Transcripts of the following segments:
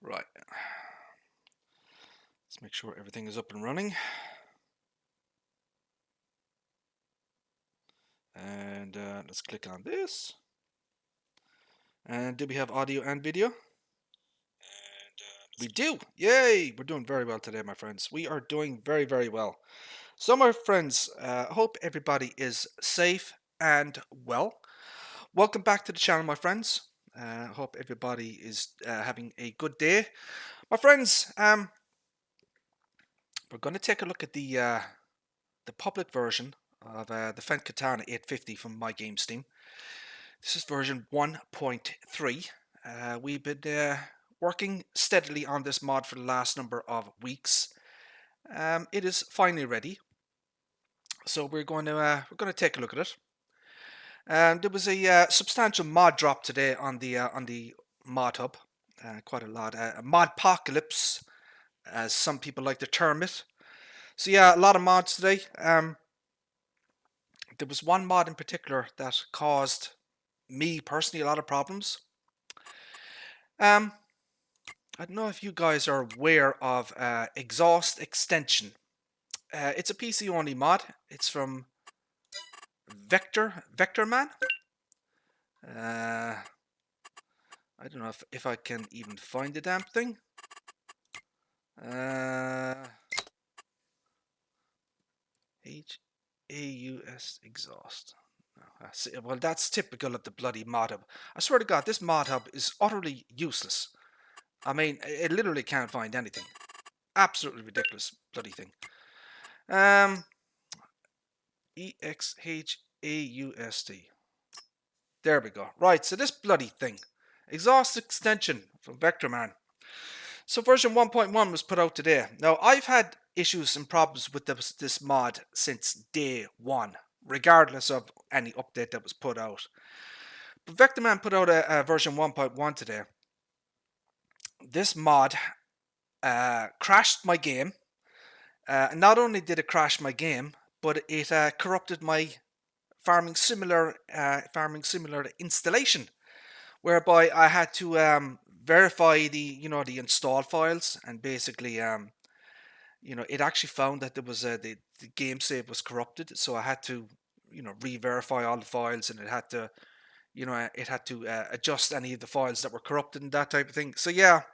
Right. Let's make sure everything is up and running. And let's click on this. And do we have audio and video? We do. Yay! We're doing very well today, my friends. We are doing very, very well. So, my friends, hope everybody is safe and well. Welcome back to the channel, my friends. Hope everybody is having a good day. My friends, we're going to take a look at the public version of the Fendt Katana 850 from My Game Steam. This is version 1.3. We've been working steadily on this mod for the last number of weeks. It is finally ready, so we're going to take a look at it. There was a substantial mod drop today on the mod hub, quite a lot. Mod apocalypse, as some people like to term it. So yeah, a lot of mods today. There was one mod in particular that caused me personally a lot of problems. I don't know if you guys are aware of exhaust extension. It's a PC only mod. It's from Vector Man. I don't know if I can even find the damn thing. HAUS exhaust. Well, that's typical of the bloody mod hub. I swear to God, this mod hub is utterly useless. I mean, it literally can't find anything. Absolutely ridiculous bloody thing. EXHAUST. There we go. Right, so this bloody thing. Exhaust extension from Vector Man. So version 1.1 was put out today. Now, I've had issues and problems with this mod since day one, regardless of any update that was put out. But Vector Man put out a version 1.1 today. This mod crashed my game. Not only did it crash my game, but it corrupted my farming similar installation, whereby I had to verify the install files, and basically it actually found that there was the game save was corrupted, so I had to re-verify all the files, and it had to adjust any of the files that were corrupted and that type of thing. So yeah,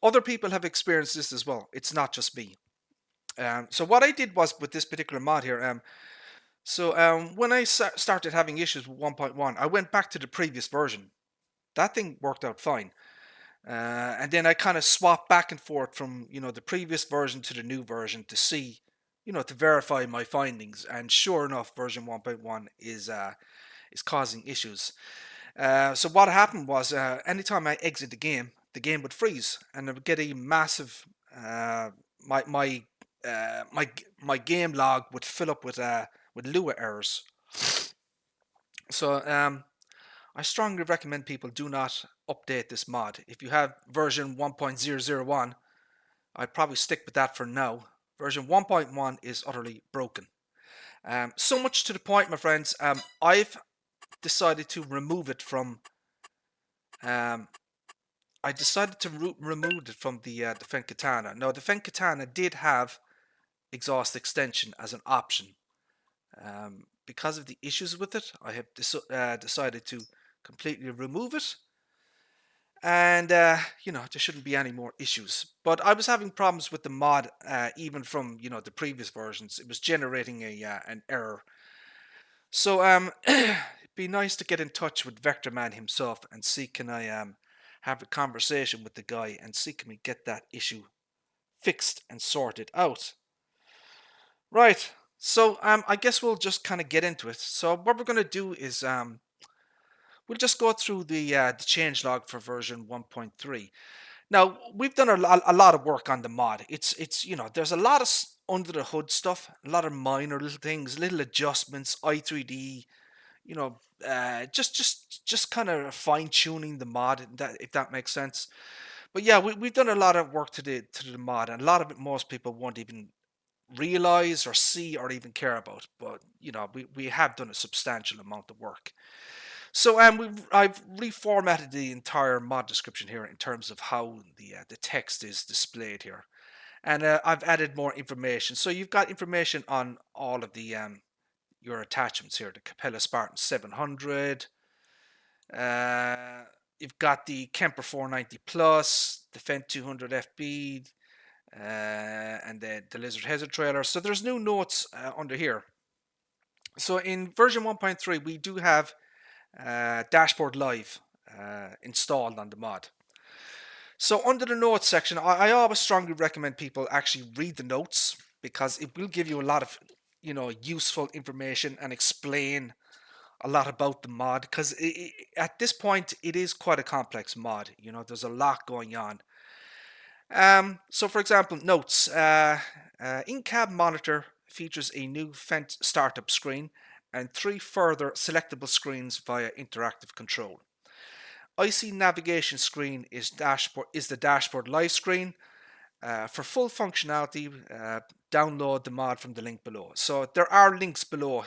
other people have experienced this as well. It's not just me. So what I did was with this particular mod here, when I started having issues with 1.1, I went back to the previous version. That thing worked out fine. And then I kind of swapped back and forth from the previous version to the new version to see, to verify my findings. And sure enough, version 1.1 is causing issues. So what happened was, anytime I exit the game would freeze, and I would get a massive my game log would fill up with Lua errors. So I strongly recommend people do not update this mod. If you have version 1.001, I'd probably stick with that for now. Version 1.1 is utterly broken. So much to the point, my friends, I've decided to remove it from remove it from the Fendt Katana. Now, the Fendt Katana did have exhaust extension as an option. Because of the issues with it, I have decided to completely remove it, and there shouldn't be any more issues. But I was having problems with the mod, even from the previous versions. It was generating an error. So it'd be nice to get in touch with Vector Man himself and see, can I have a conversation with the guy and see, can we get that issue fixed and sorted out. Right. So I guess we'll just kind of get into it. So what we're going to do is we'll just go through the changelog for version 1.3. Now, we've done a lot of work on the mod. It's there's a lot of under the hood stuff, a lot of minor little things, little adjustments, i3D, just kind of fine tuning the mod, if that makes sense. But yeah, we've done a lot of work to the mod, and a lot of it most people won't even realize or see or even care about. But you know, we have done a substantial amount of work. So I've reformatted the entire mod description here in terms of how the text is displayed here, and I've added more information. So you've got information on all of the your attachments here: the Capella Spartan 700. Uh, you've got the Kemper 490 Plus, the Fendt 200 FB, and the Lizard Hazard trailer. So there's new notes under here. So in version 1.3, we do have Dashboard Live installed on the mod. So under the notes section, I always strongly recommend people actually read the notes, because it will give you a lot of, you know, useful information and explain a lot about the mod, because at this point it is quite a complex mod. You know, there's a lot going on. So for example, notes. In-cab monitor features a new Fendt startup screen and 3 further selectable screens via interactive control. IC navigation screen is the dashboard live screen. For full functionality, download the mod from the link below. So there are links below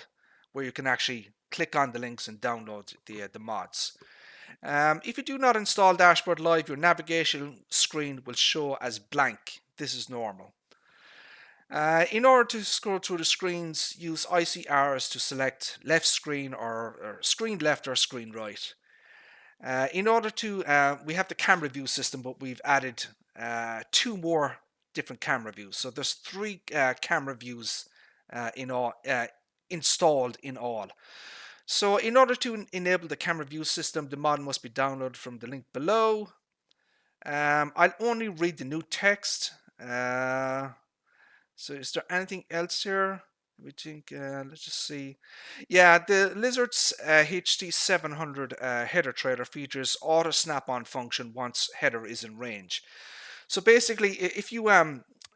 where you can actually click on the links and download the mods. If you do not install Dashboard Live, your navigation screen will show as blank. This is normal. In order to scroll through the screens, use ICRs to select left screen or screen left or screen right. In order to, we have the camera view system, but we've added 2 more different camera views. So there's 3 camera views in all, installed in all. So in order to enable the camera view system, the mod must be downloaded from the link below. I'll only read the new text. So is there anything else here? We think, let's just see. Yeah, the Lizard's HT700 header trailer features auto snap-on function once header is in range. So basically, if you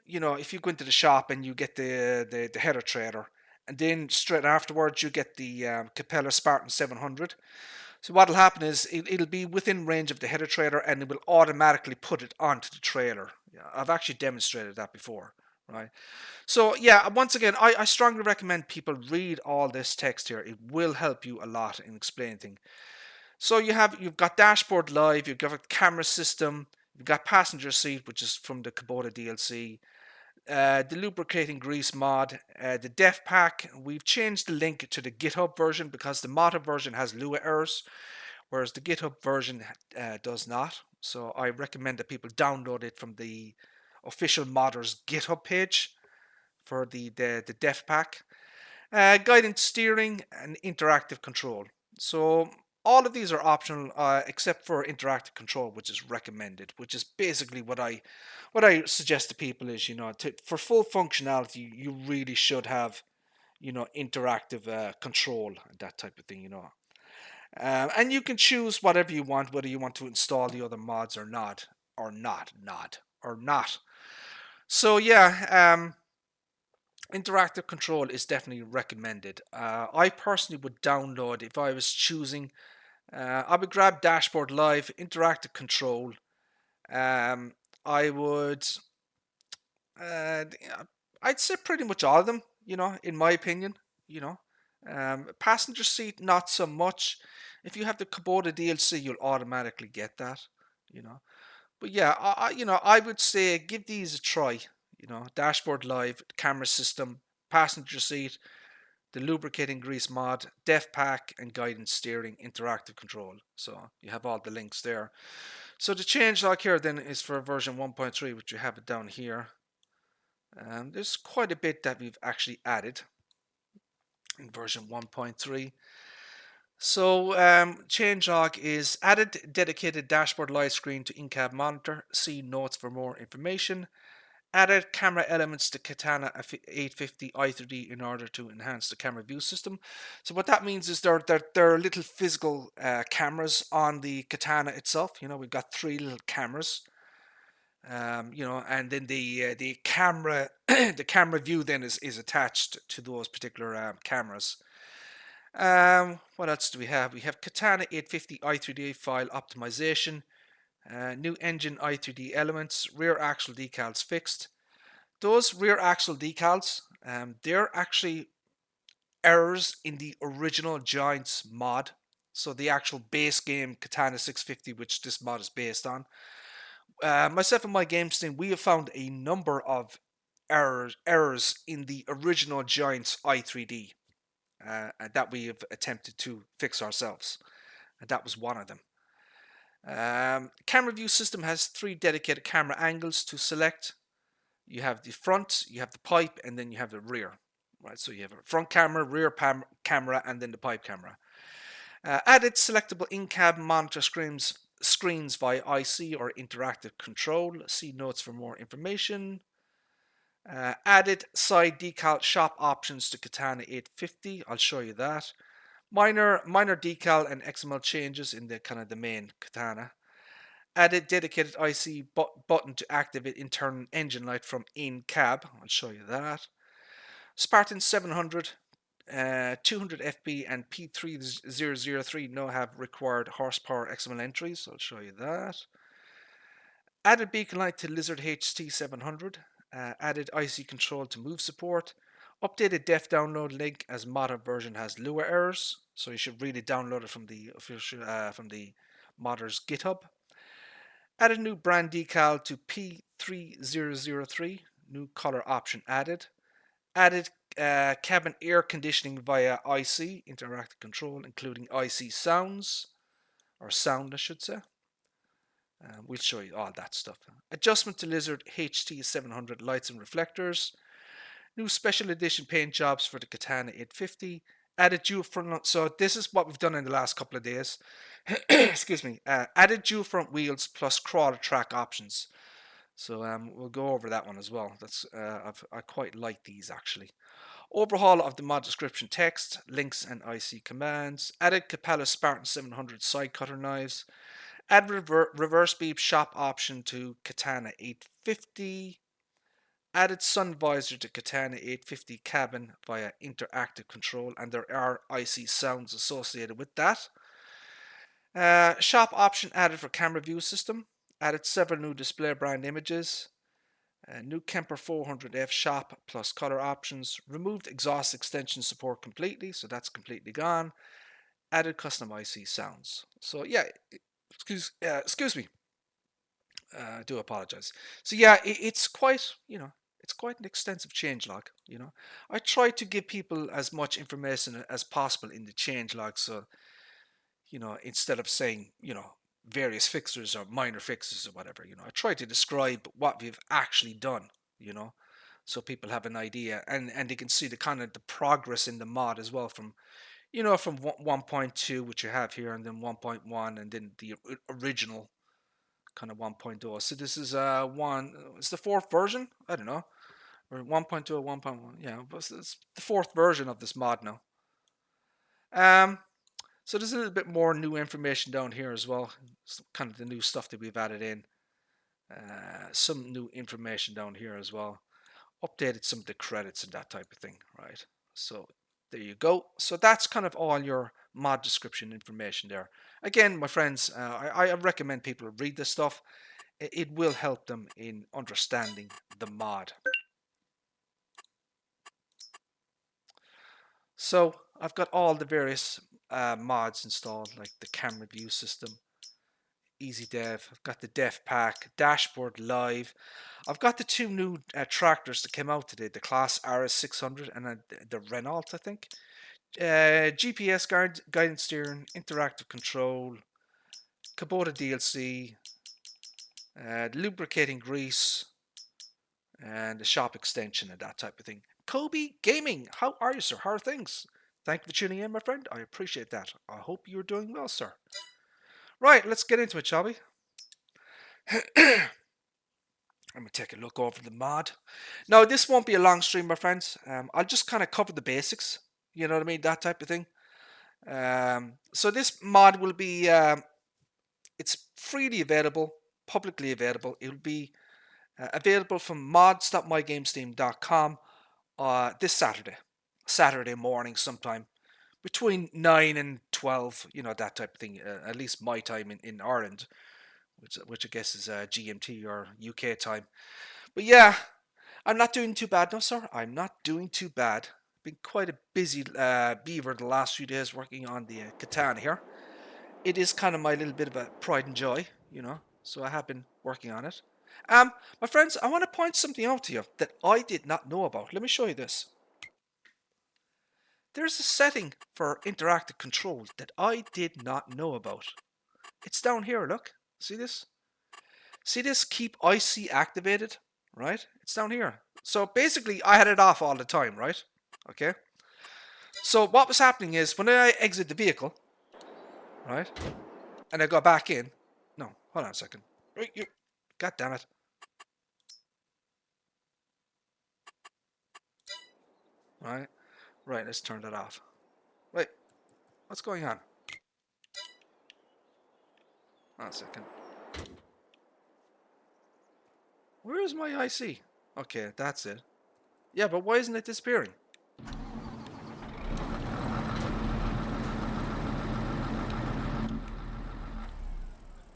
you know, if you go into the shop and you get the header trailer, and then straight afterwards you get the Capella Spartan 700. So what'll happen is it'll be within range of the header trailer, and it will automatically put it onto the trailer. Yeah, I've actually demonstrated that before, right? So yeah, once again, I strongly recommend people read all this text here. It will help you a lot in explaining things. So you've got Dashboard Live, you've got camera system, you've got passenger seat, which is from the Kubota DLC. The lubricating grease mod, the def pack. We've changed the link to the GitHub version because the Mota version has Lua errors, whereas the GitHub version does not. So I recommend that people download it from the official modders GitHub page for the def pack. Guidance steering and interactive control. So all of these are optional except for interactive control, which is recommended, which is basically what I suggest to people is, you know, for full functionality, you really should have, you know, interactive control and that type of thing, you know. And you can choose whatever you want, whether you want to install the other mods or not, or not. So yeah, interactive control is definitely recommended. I personally would download, if I was choosing, I would grab Dashboard Live, interactive control. I would, I'd say pretty much all of them, you know, in my opinion, you know. Passenger seat, not so much. If you have the Kubota DLC, you'll automatically get that, you know. But yeah, you know, I would say give these a try. You know, Dashboard Live, camera system, passenger seat, the lubricating grease mod, def pack, and guidance steering, interactive control. So you have all the links there. So the changelog here then is for version 1.3, which you have it down here. There's quite a bit that we've actually added in version 1.3. So changelog is added dedicated dashboard live screen to in-cab monitor. See notes for more information. Added camera elements to Katana 850 i3D in order to enhance the camera view system. So what that means is there are little physical cameras on the Katana itself. You know, we've got 3 little cameras. You know, and then the camera the camera view then is attached to those particular cameras. What else do we have? We have Katana 850 i3D file optimization, new engine i3D elements, rear axle decals fixed, Those rear axle decals, they're actually errors in the original Giants mod. So the actual base game Katana 650, which this mod is based on. Myself and my game team, we have found a number of errors in the original Giants i3D that we have attempted to fix ourselves. And that was one of them. Camera view system has 3 dedicated camera angles to select. You have the front, you have the pipe, and then you have the rear. Right, so you have a front camera, rear camera, and then the pipe camera. Added selectable in-cab monitor screens via IC or interactive control. See notes for more information. Added side decal shop options to Katana 850. I'll show you that. Minor decal and XML changes in the kind of the main Katana. Added dedicated IC button to activate internal engine light from in cab. I'll show you that. Spartan 700, 200 FP and P3003 now have required horsepower XML entries. I'll show you that. Added beacon light to Lizard HT700. Added IC control to move support. Updated def download link as modder version has Lua errors, so you should really download it from the official from the modder's GitHub. Added new brand decal to P3003. New color option added. Added cabin air conditioning via IC interactive control, including IC sounds or sound, I should say. We'll show you all that stuff. Adjustment to Lizard HT700 lights and reflectors. New special edition paint jobs for the Katana 850. Added dual front. So this is what we've done in the last couple of days. Excuse me. Added dual front wheels plus crawler track options. So we'll go over that one as well. That's I quite like these actually. Overhaul of the mod description text, links and IC commands. Added Capella Spartan 700 side cutter knives. Add reverse beep shop option to Katana 850. Added sun visor to Katana 850 cabin via interactive control, and there are IC sounds associated with that. Shop option added for camera view system. Added several new display brand images. New Kemper 400F shop plus color options. Removed exhaust extension support completely, so that's completely gone. Added custom IC sounds. So yeah, excuse me. I do apologize. So yeah, it's quite, it's quite an extensive changelog. I try to give people as much information as possible in the changelog, so instead of saying various fixes or minor fixes or whatever, I try to describe what we've actually done. So people have an idea, and they can see the kind of the progress in the mod as well from 1.2, which you have here, and then 1.1, and then the original kind of 1.0. So this is it's the fourth version. I don't know, or 1.2 or 1.1. Yeah, but it's the fourth version of this mod now. So there's a little bit more new information down here as well. It's kind of the new stuff that we've added in. Some new information down here as well. Updated some of the credits and that type of thing, right? So there you go. So that's kind of all your mod description information there. Again, my friends, I recommend people read this stuff. It will help them in understanding the mod. So I've got all the various mods installed, like the camera view system, easy dev. I've got the dev pack, dashboard live. I've got the 2 new tractors that came out today, the class RS600 and the Renault, I think. GPS guidance steering, interactive control, Kubota DLC, lubricating grease, and the shop extension and that type of thing. Kobe Gaming, how are you, sir? How are things? Thank you for tuning in, my friend. I appreciate that. I hope you're doing well, sir. Right, let's get into it, shall we? Let me take a look over the mod. Now, this won't be a long stream, my friends. I'll just kind of cover the basics. You know what I mean? That type of thing. So this mod will be, it's freely available, publicly available. It will be available from mods.mygamesteam.com this Saturday morning sometime between 9 and 12, that type of thing, at least my time in Ireland, which I guess is GMT or UK time. But yeah, I'm not doing too bad, no, sir. I'm not doing too bad. Been quite a busy beaver the last few days working on the Katana here. It is kind of my little bit of a pride and joy, you know. So I have been working on it. My friends, I want to point something out to you that I did not know about. Let me show you this. There's a setting for interactive control that I did not know about. It's down here, look. See this? See this keep IC activated, right? It's down here. So basically I had it off all the time, right? Okay. So what was happening is when I exit the vehicle, right? And I go back in. No, hold on a second. Right, you. God damn it. Right. Right, let's turn that off. Wait, what's going on? Hold on a second. Where is my IC? Okay, that's it. Yeah, but why isn't it disappearing?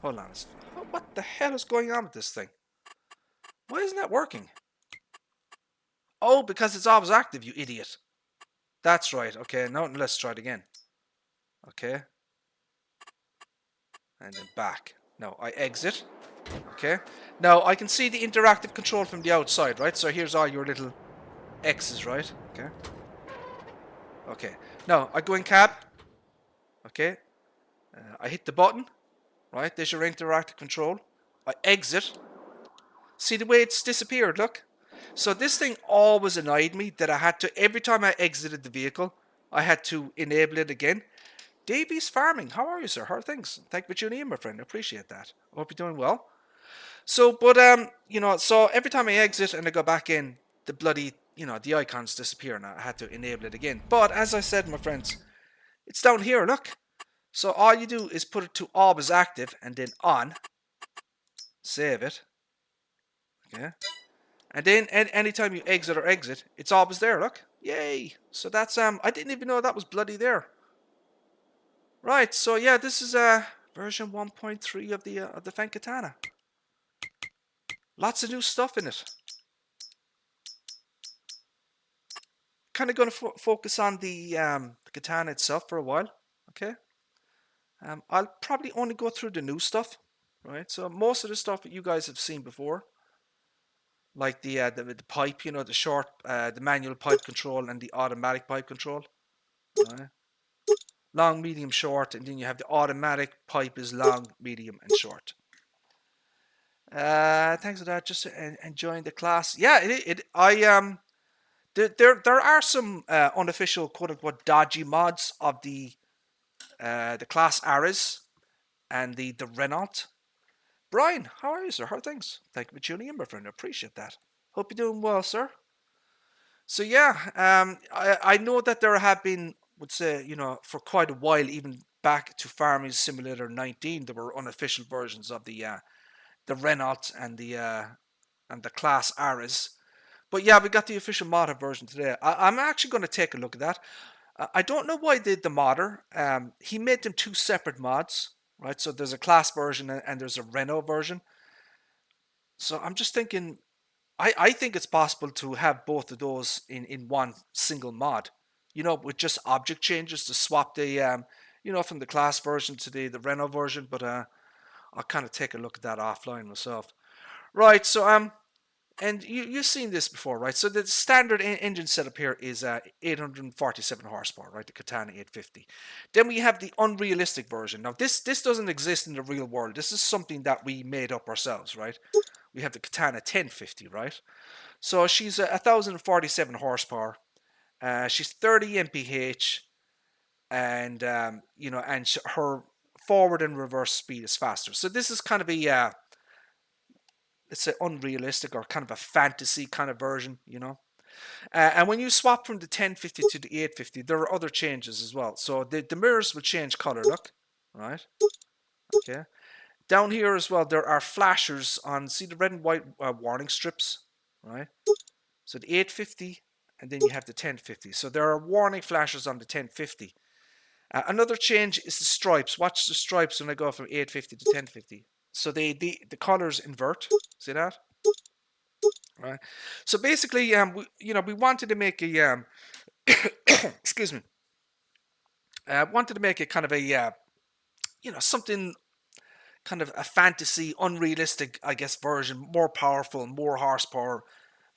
Hold on. What the hell is going on with this thing? Why isn't that working? Oh, because it's always active, you idiot. That's right. Okay, now let's try it again. Okay. And then back. Now I exit. Okay. Now I can see the interactive control from the outside, right? So here's all your little X's, right? Okay. Okay. Now I go in cab. Okay. I hit the button. Right. There's your interactive control. I exit. See the way it's disappeared, look. So this thing always annoyed me that I had to, every time I exited the vehicle, I had to enable it again. Davies Farming, how are you, sir? How are things? Thank you for tuning in, my friend. I appreciate that. I hope you're doing well. So, but, you know, so every time I exit and I go back in, the bloody, you know, the icons disappear and I had to enable it again. But as I said, my friends, it's down here, look. So all you do is put it to always active and then on. Save it. Okay. And then anytime you exit or exit, it's always there, look. Yay. So that's, I didn't even know that was bloody there. Right, so yeah, this is version 1.3 of the Fendt Katana. Lots of new stuff in it. Kind of going to focus on the Katana itself for a while, okay? I'll probably only go through the new stuff, right? So most of the stuff that you guys have seen before, like the pipe, you know, the short, the manual pipe control and the automatic pipe control, right? Long, medium, short, and then you have the automatic pipe is long, medium, and short. Thanks for that. Just enjoying the class. Yeah, there are some unofficial quote unquote dodgy mods of the class Ares and the Renault. Brian, how are you, sir? How are things? Thank you for tuning in, my friend. I appreciate that. Hope you're doing well, sir. So yeah, I know that there have been, would say, you know, for quite a while, even back to Farming Simulator 19, there were unofficial versions of the Renault and the class Ares. But yeah, we got the official modder version today. I'm actually going to take a look at that. I don't know why the modder. He made them two separate mods, right? So there's a class version and there's a Renault version. So I'm just thinking, I think it's possible to have both of those in one single mod. You know, with just object changes to swap the, you know, from the class version to the Renault version. But I'll kind of take a look at that offline myself. Right, so and you've seen this before, right? So the standard engine setup here is 847 horsepower, right? The Katana 850. Then we have the unrealistic version. Now this doesn't exist in the real world. This is something that we made up ourselves, right? We have the Katana 1050, right? So she's 1047 horsepower. She's 30 mph, and you know, and her forward and reverse speed is faster. So this is kind of a it's an unrealistic or kind of a fantasy kind of version, you know. And when you swap from the 1050 to the 850, there are other changes as well. So the mirrors will change color, look, right? Okay. Down here as well, there are flashers on, see the red and white warning strips, right? So the 850, and then you have the 1050. So there are warning flashers on the 1050. Another change is the stripes. Watch the stripes when I go from 850 to 1050. So the colors invert. See that? right? So basically, we wanted to make a excuse me, wanted to make it kind of a something kind of a fantasy, unrealistic, I guess, version, more powerful, more horsepower,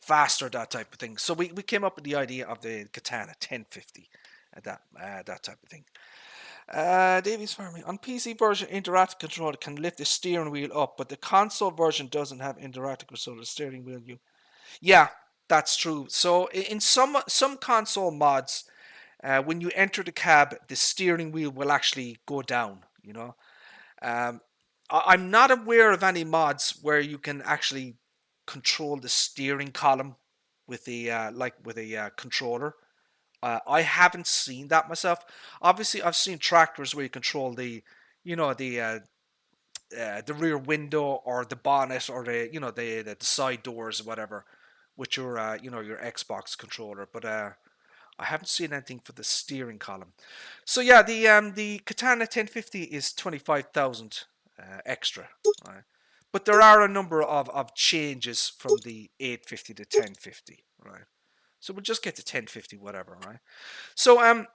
faster, that type of thing. So we came up with the idea of the Katana 1050, that type of thing. Davies Farming. On PC version, interactive controller can lift the steering wheel up, but the console version doesn't have interactive controller. The steering wheel, yeah, that's true. So in some console mods, when you enter the cab, the steering wheel will actually go down. Um, I'm not aware of any mods where you can actually control the steering column with the with a controller. I haven't seen that myself. Obviously, I've seen tractors where you control the rear window or the bonnet or the side doors or whatever with your your Xbox controller. But I haven't seen anything for the steering column. So yeah, the Katana 1050 is 25,000 extra. Right? But there are a number of changes from the 850 to 1050. Right. So we'll just get to 1050, whatever. Right. So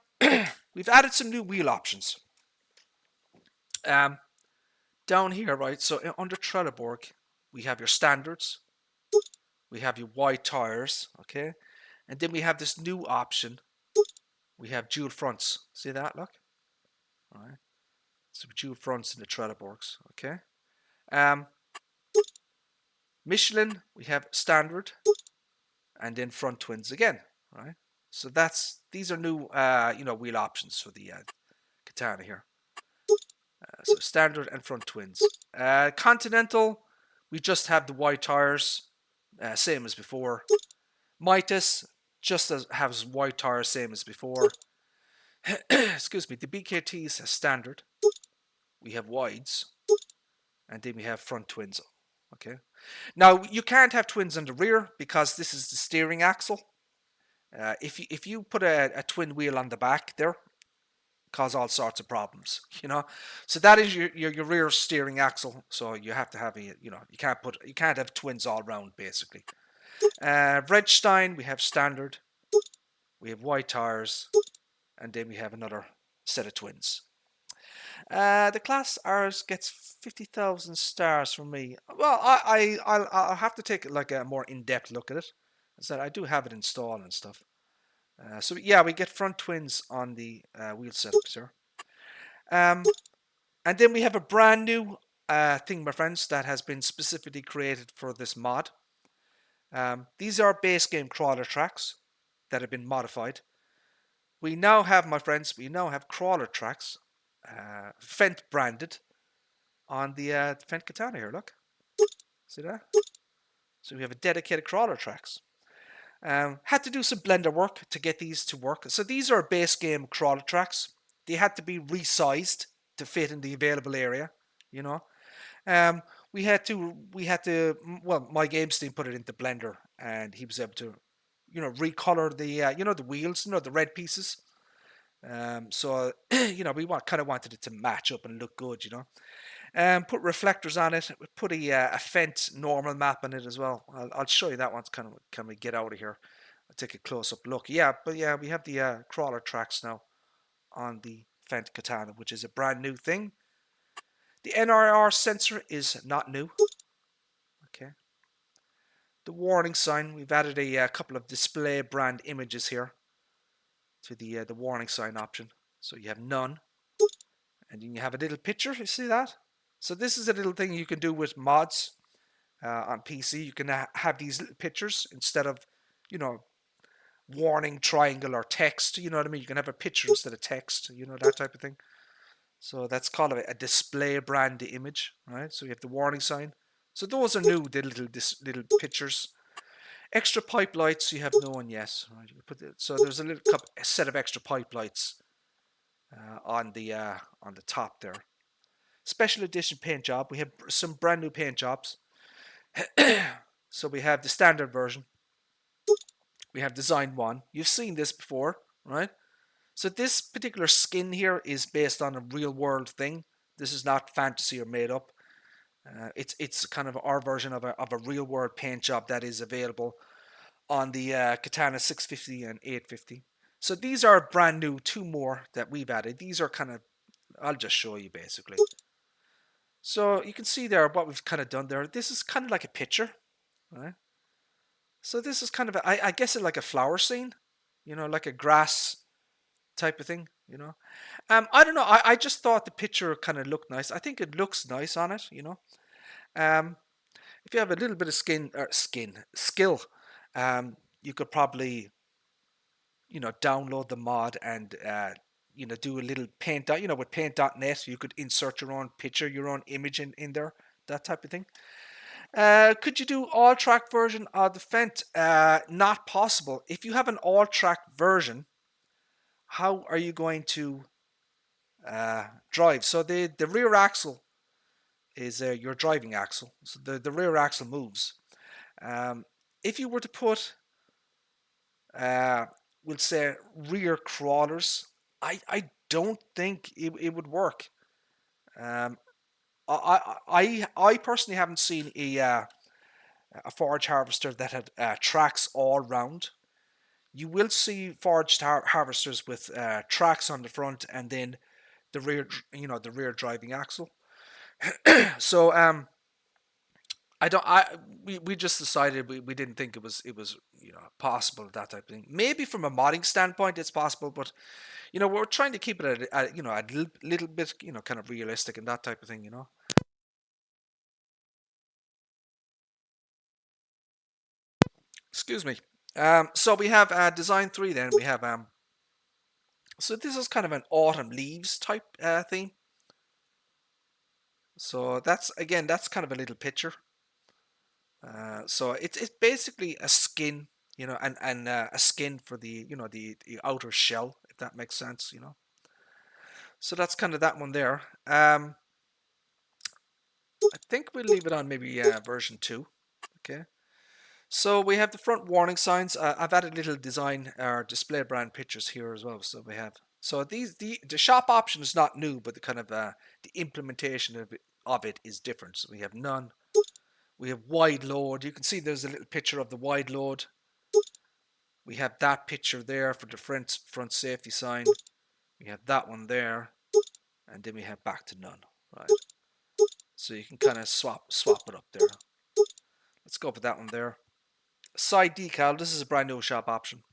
we've added some new wheel options. Um, down here, right. So under Trelleborg, we have your standards. We have your wide tires. Okay. And then we have this new option. We have dual fronts. See that? Look. All right. So dual fronts in the Trelleborgs. Okay. Um, Michelin, we have standard, and then front twins again. Right. So these are new wheel options for the Katana here. So standard and front twins. Continental, we just have the wide tires, same as before. Midas just has wide tires, same as before. Excuse me. The BKTs has standard. We have wides, and then we have front twins. Okay. Now you can't have twins on the rear because this is the steering axle. If you put a twin wheel on the back there, cause all sorts of problems. So that is your rear steering axle. So you have to have you can't have twins all round basically. Redstein, we have standard, we have wide tires, and then we have another set of twins. The class ours gets 50,000 stars from me. Well, I'll have to take like a more in-depth look at it. I said I do have it installed and stuff. So yeah, we get front twins on the wheel setups here. And then we have a brand new thing, my friends, that has been specifically created for this mod. These are base game crawler tracks that have been modified. We now have, my friends, crawler tracks, Fendt branded, on the Fendt Katana here. Look, see that? So we have a dedicated crawler tracks. Had to do some blender work to get these to work. So these are base game crawler tracks. They had to be resized to fit in the available area. You know, we had to. Well, my game team put it into blender, and he was able to, recolor the the wheels, the red pieces. So we kind of wanted it to match up and look good. Put reflectors on it. Put a Fendt normal map on it as well. I'll show you that once can we get out of here. I'll take a close up look. Yeah, but yeah, we have the crawler tracks now on the Fendt Katana, which is a brand new thing. The NIR sensor is not new. Okay. The warning sign, we've added a couple of display brand images here to the warning sign option. So you have none. And then you have a little picture, you see that? So this is a little thing you can do with mods on PC. You can have these little pictures instead of, warning triangle or text. You know what I mean? You can have a picture instead of text, that type of thing. So that's called a display brand image, right? So you have the warning sign. So those are new, the little pictures. Extra pipe lights, you have no one yet. Right? So there's a set of extra pipe lights on the top there. Special edition paint job. We have some brand new paint jobs. So we have the standard version. We have design 1. You've seen this before, right? So this particular skin here is based on a real world thing. This is not fantasy or made up. It's kind of our version of a real world paint job that is available on the Katana 650 and 850. So these are brand new, two more that we've added. These are kind of, I'll just show you basically. So you can see there what we've kind of done there. This is kind of like a picture, right? So this is kind of, I guess it like a flower scene, like a grass type of thing, I don't know. I just thought the picture kind of looked nice. I think it looks nice on it. Um, if you have a little bit of skill, you could probably, download the mod and, do a little paint, with paint.net, you could insert your own picture, your own image in there, that type of thing. Could you do all track version of the Fendt? Not possible. If you have an all track version, how are you going to drive? So the rear axle is your driving axle. So the rear axle moves. If you were to put, we'll say, rear crawlers, I don't think it would work. Um, I personally haven't seen a forage harvester that had tracks all round. You will see foraged harvesters with tracks on the front and then the rear, the rear driving axle. So I don't. We just decided we didn't think it was possible, that type of thing. Maybe from a modding standpoint it's possible, but we're trying to keep it a little bit kind of realistic and that type of thing. Excuse me. So we have design 3. Then we have so this is kind of an autumn leaves type theme. So that's kind of a little picture. So it's basically a skin, and a skin for the outer shell, if that makes sense. So that's kind of that one there. I think we'll leave it on maybe version 2. Okay. So we have the front warning signs. I've added little design or display brand pictures here as well. So we have, so the shop option is not new, but the kind of the implementation of it is different. So we have none. We have wide load. You can see there's a little picture of the wide load. We have that picture there for the front safety sign. We have that one there, and then we have back to none. Right. So you can kind of swap it up there. Let's go with that one there. Side decal. This is a brand new shop option.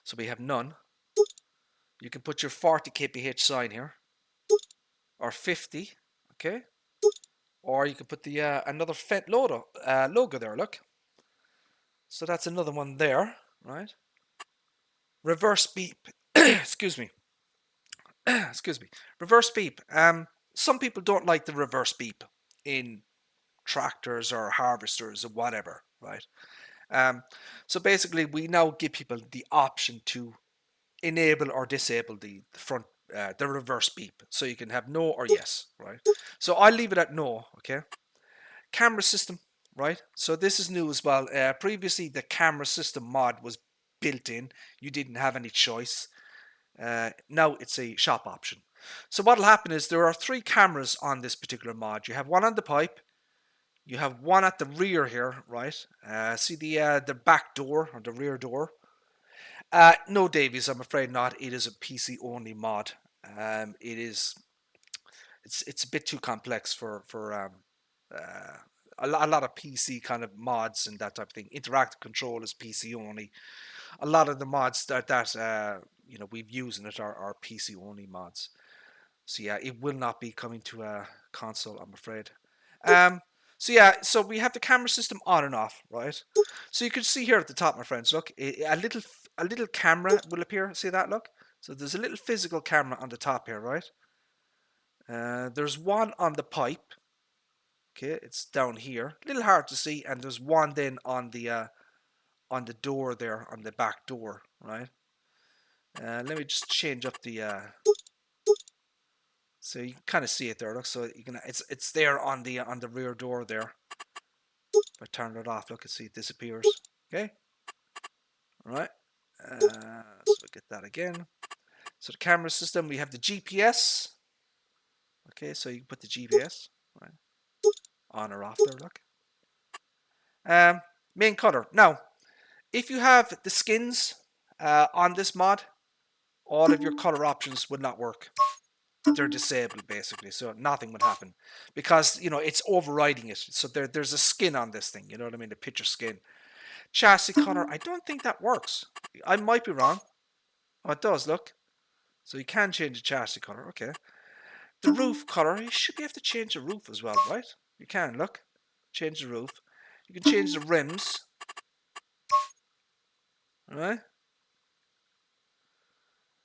So we have none. You can put your 40 kph sign here, or 50. Okay. Or you can put the another Fendt logo there. Look. So that's another one there, right? Reverse beep. Excuse me. Excuse me. Reverse beep. Some people don't like the reverse beep in tractors or harvesters or whatever, right? So basically, we now give people the option to enable or disable the front, the reverse beep, so you can have no or yes, right? So I'll leave it at no. Okay. Camera system, right? So this is new as well. Previously, the camera system mod was built in. You didn't have any choice. Now it's a shop option. So what will happen is there are 3 cameras on this particular mod. You have one on the pipe, you have one at the rear here, right? See the back door or the rear door? No, Davies, I'm afraid not. It is a PC only mod. It's a bit too complex for a lot of PC kind of mods and that type of thing. Interactive control is PC only. A lot of the mods that we've used in it are PC only mods. So yeah, it will not be coming to a console, I'm afraid. So yeah, so we have the camera system on and off, right? So you can see here at the top, my friends, look, a little camera will appear. See that? Look. So there's a little physical camera on the top here, right? There's one on the pipe. Okay, it's down here. A little hard to see, and there's one then on the door there, on the back door, right? Let me just change up the so you can kind of see it there. Look, so you can it's there on the rear door there. If I turn it off, look, and see it disappears. Okay, all right. So we get that again. So the camera system, we have the GPS. Okay, so you can put the GPS. Right. on or off there, look. Main color. Now, if you have the skins on this mod, all of your color options would not work. They're disabled basically, so nothing would happen because it's overriding it. So there's a skin on this thing, you know what I mean? The picture skin. Chassis color, I don't think that works. I might be wrong. Oh, it does, look. So you can change the chassis color, okay. The roof color, you should be able to change the roof as well, right? You can, look. Change the roof. You can change the rims. Alright.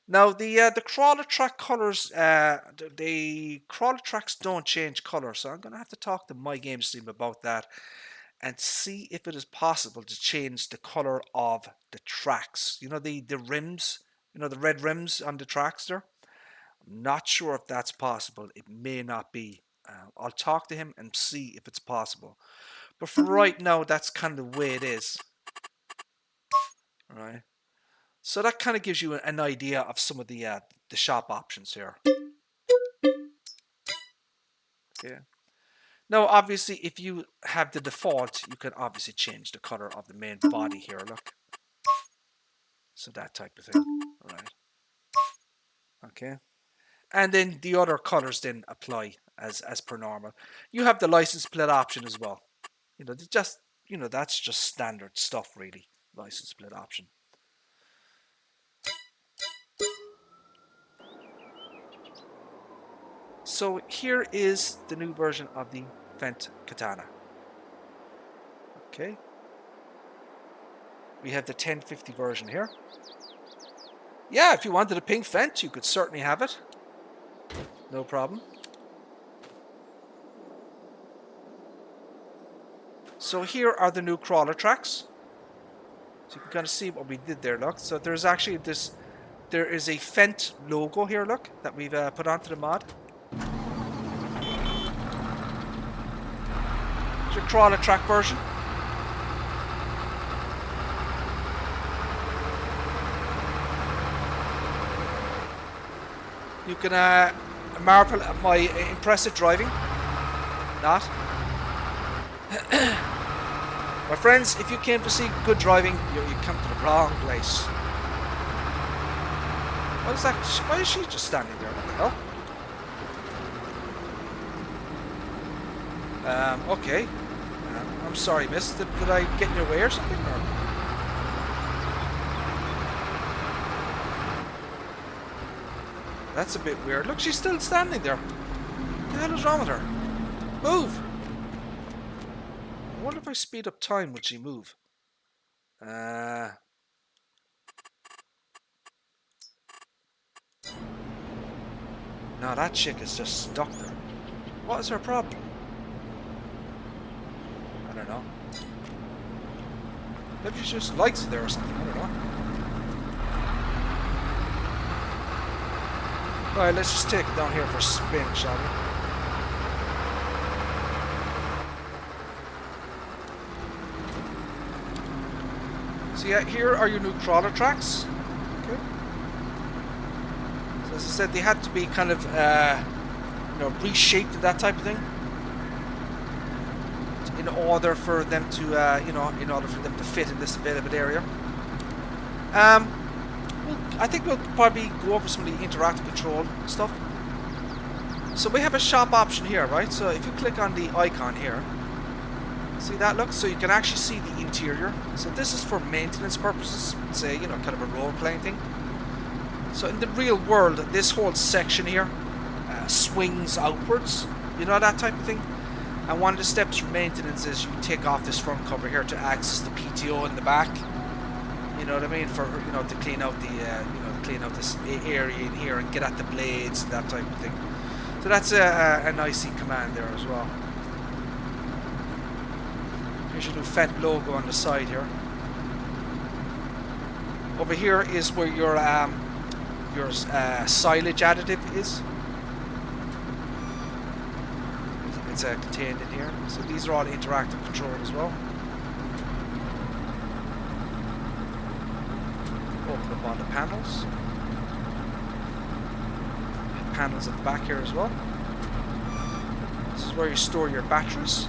Now the crawler track colors, the crawler tracks don't change color, so I'm gonna have to talk to my games team about that and see if it is possible to change the color of the tracks. You know the rims, the red rims on the tracks there. I'm not sure if that's possible. It may not be. I'll talk to him and see if it's possible. But for right now, that's kind of the way it is. All right. So that kind of gives you an idea of some of the shop options here. Okay. Now, obviously, if you have the default, you can obviously change the color of the main body here. Look. So that type of thing. All right. Okay. And then the other colors then apply as per normal. You have the license plate option as well. That's just standard stuff really. License plate option. So here is the new version of the Fendt Katana. Okay. We have the 1050 version here. Yeah, if you wanted a pink Fendt, you could certainly have it. No problem. So here are the new crawler tracks. So you can kind of see what we did there, look. So there's actually there is a Fendt logo here, look, that we've put onto the mod. It's your crawler track version. You can marvel at my impressive driving. Not. My friends, if you came to see good driving, you come to the wrong place. What is that? Why is she just standing there? What the hell? Okay. I'm sorry, miss. Did I get in your way or something? Or? That's a bit weird. Look, she's still standing there. What the hell is wrong with her? Move! I wonder if I speed up time, would she move? No, that chick is just stuck there. What is her problem? I don't know. Maybe she just likes it there or something. I don't know. Alright, let's just take it down here for a spin, shall we? So yeah, here are your new crawler tracks. Okay. So as I said, they had to be kind of, reshaped and that type of thing, in order for them to, in order for them to fit in this available area. I think we'll probably go over some of the interactive control stuff. So we have a shop option here, right? So if you click on the icon here, see that look? So you can actually see the interior. So this is for maintenance purposes, say, kind of a role-playing thing. So in the real world, this whole section here swings outwards, that type of thing. And one of the steps for maintenance is you take off this front cover here to access the PTO in the back. You know what I mean? For to clean out the clean out this area in here and get at the blades and that type of thing. So that's a nice command there as well. Here's your new Fendt logo on the side here. Over here is where your silage additive is. It's contained in here. So these are all interactive control as well. Open up on the panels. Panels at the back here as well. This is where you store your batteries.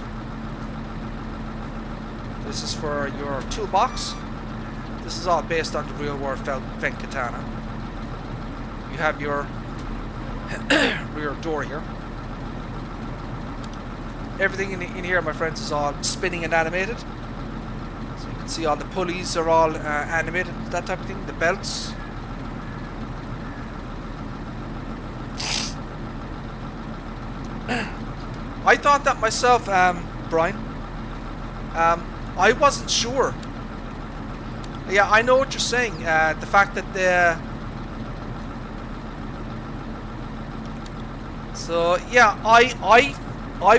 This is for your toolbox. This is all based on the real world Fendt Katana. You have your rear door here. Everything in here, my friends, is all spinning and animated. So you can see all the pulleys are all animated, that type of thing. The belts. I thought that myself, Brian. I wasn't sure. Yeah, I know what you're saying. The fact that so yeah, I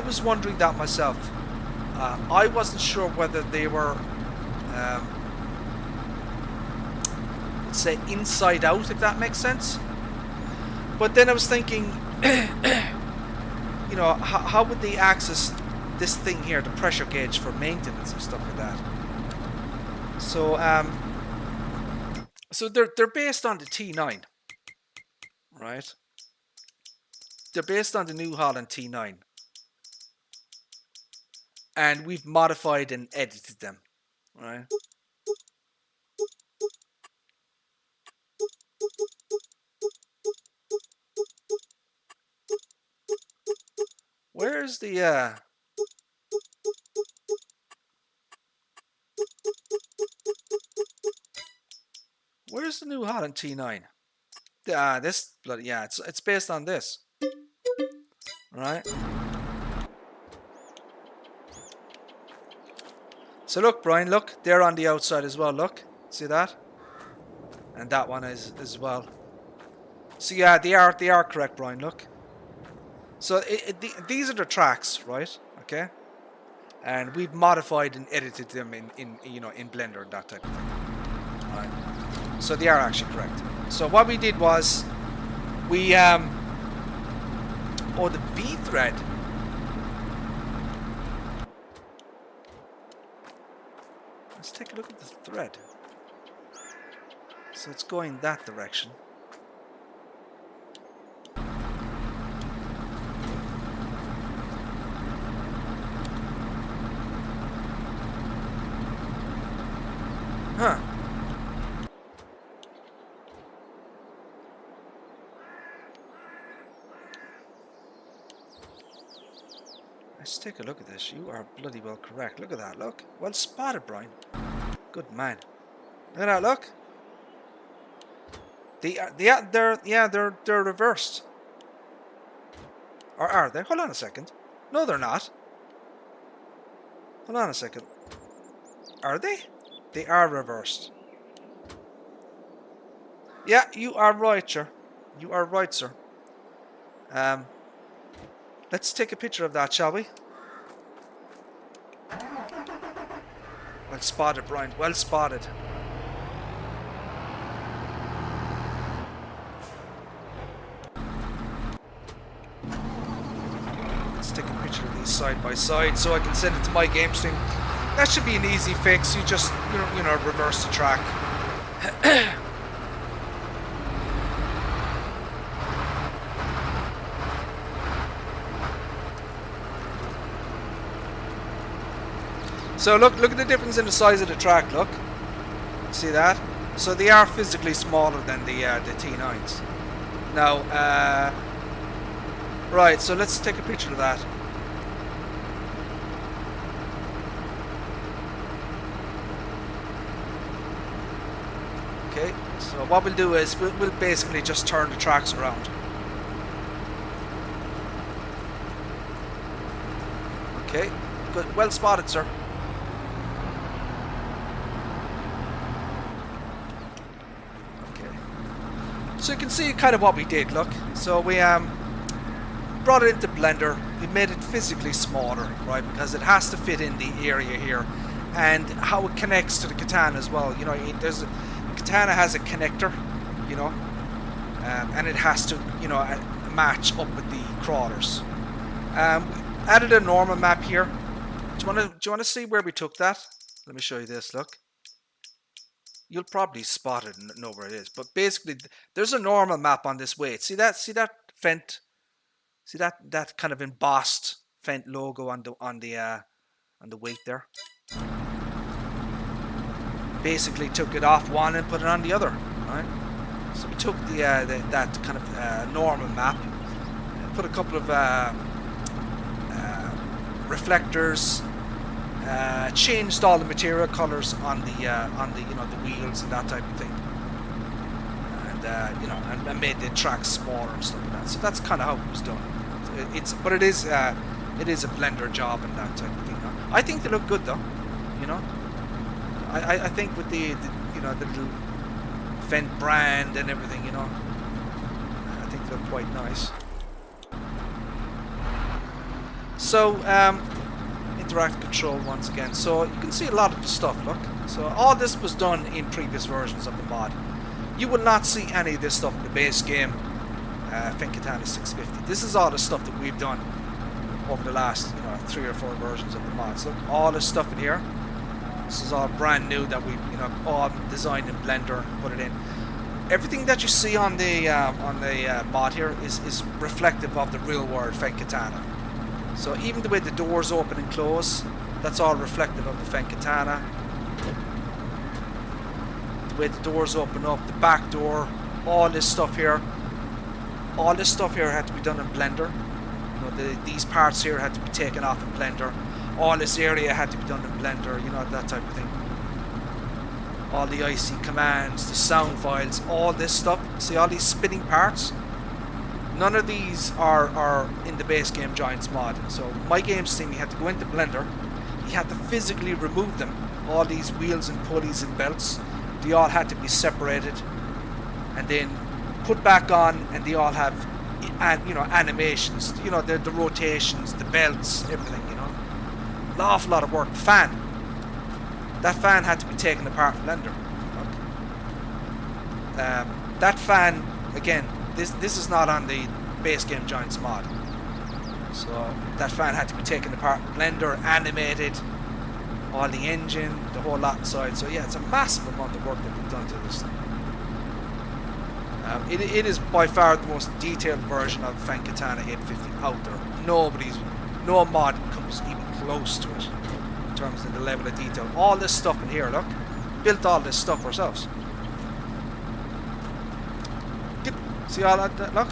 was wondering that myself. I wasn't sure whether they were, let's say, inside out, if that makes sense. But then I was thinking, you know, how would they access this thing here, the pressure gauge, for maintenance and stuff like that? So, so they're based on the T9, right? They're based on the New Holland T9, and we've modified and edited them, right? Where's the where's the New Holland T9? This bloody, yeah, it's based on this, right? So look, Brian, look, they're on the outside as well. Look, see that? And that one is as well. So yeah, they are correct, Brian. Look. So these are the tracks, right? Okay. And we've modified and edited them in you know, in Blender and that type of thing. All right. So they are actually correct. So what we did was we oh, the V thread. Let's take a look at the thread. So it's going that direction. Huh. Let's take a look at this. You are bloody well correct. Look at that. Look. Well spotted, Brian. Good man. Look at that. Look. They're reversed. Or are they? Hold on a second. No, they're not. Hold on a second. Are they? They are reversed. Yeah, you are right, sir. You are right, sir. Let's take a picture of that, shall we? Well spotted, Brian. Well spotted. Let's take a picture of these side by side so I can send it to my game stream. That should be an easy fix. You just, you know, reverse the track. So look at the difference in the size of the track. Look, see that? So they are physically smaller than the T9s. Now, right. So let's take a picture of that. Okay. So what we'll do is we'll basically just turn the tracks around. Okay. Good. Well spotted, sir. So you can see kind of what we did, look. So we brought it into Blender. We made it physically smaller, right? Because it has to fit in the area here. And how it connects to the Katana as well. You know, the Katana has a connector, you know. And it has to, you know, match up with the crawlers. We added a normal map here. Do you want to see where we took that? Let me show you this, look. You'll probably spot it and know where it is. But basically, there's a normal map on this weight. See that? See that Fendt? See that kind of embossed Fendt logo on the weight there? basically took it off one and put it on the other, right? So we took that kind of normal map, and put a couple of reflectors, changed all the material colors on the the wheels and that type of thing, and and made the tracks smaller and stuff like that. So that's kind of how it was done. It is a blender job and that type of thing. I think they look good though. I think with the little Fendt brand and everything, I think they look quite nice. So interactive control once again. So you can see a lot of the stuff. Look. So all this was done in previous versions of the mod. You will not see any of this stuff in the base game. Fendt Katana 650. This is all the stuff that we've done over the last 3 or 4 versions of the mod. So all this stuff in here, this is all brand new that we all designed in Blender and put it in. Everything that you see on the mod here is reflective of the real world Fendt Katana. So even the way the doors open and close, that's all reflective of the Fendt Katana. The way the doors open up, the back door, all this stuff here. All this stuff here had to be done in Blender. These parts here had to be taken off in Blender. All this area had to be done in Blender, that type of thing. All the IC commands, the sound files, all this stuff. See all these spinning parts? None of these are in the base game Giants mod. So my games team, you had to go into Blender. You had to physically remove them. All these wheels and pulleys and belts, they all had to be separated and then put back on, and they all have animations, the rotations, the belts, everything, an awful lot of work. The fan, that fan had to be taken apart in Blender. That fan, again, this is not on the base game Giants mod, so that fan had to be taken apart in Blender, animated, all the engine, the whole lot inside. So yeah, it's a massive amount of work that we've done to this thing. It is by far the most detailed version of Fendt Katana 850 out there. No mod comes even close to it in terms of the level of detail. All this stuff in here, look, built all this stuff ourselves. See all that? Look,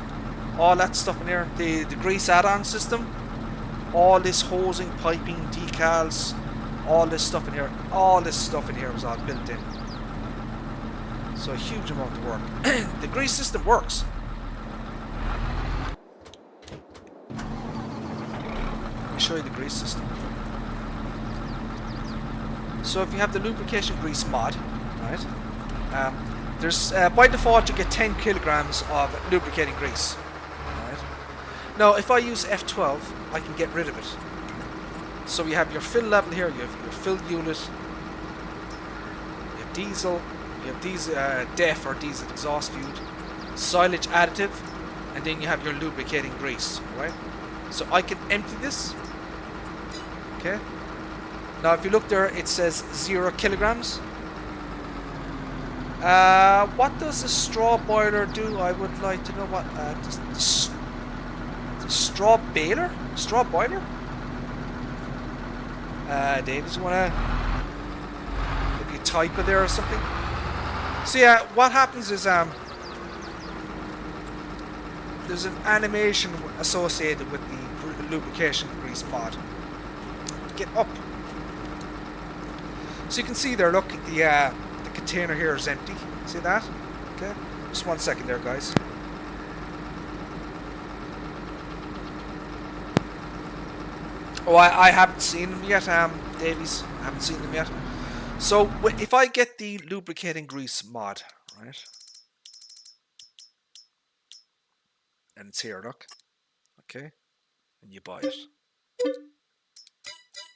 all that stuff in here. The grease add-on system, all this hosing, piping, decals, all this stuff in here. All this stuff in here was all built in. So a huge amount of work. The grease system works. Let me show you the grease system. So if you have the lubrication grease mod, right? There's by default you get 10 kilograms of lubricating grease. Right? Now if I use F12, I can get rid of it. So you have your fill level here. You have your fill unit. You have diesel. You have these DEF or diesel exhaust fluid, silage additive, and then you have your lubricating grease, right? So I can empty this. Okay. Now if you look there, it says 0 kilograms. What does the straw boiler do? I would like to know what the straw baler? Straw boiler? Dave, does you want to maybe type it there or something? So yeah, what happens is there's an animation associated with the lubrication grease mod. Get up. So you can see there, look, the container here is empty. See that? Okay. Just 1 second there, guys. Oh, I haven't seen them yet, Davies. I haven't seen them yet. So if I get the lubricating grease mod, right, and it's here, look, okay, and you buy it,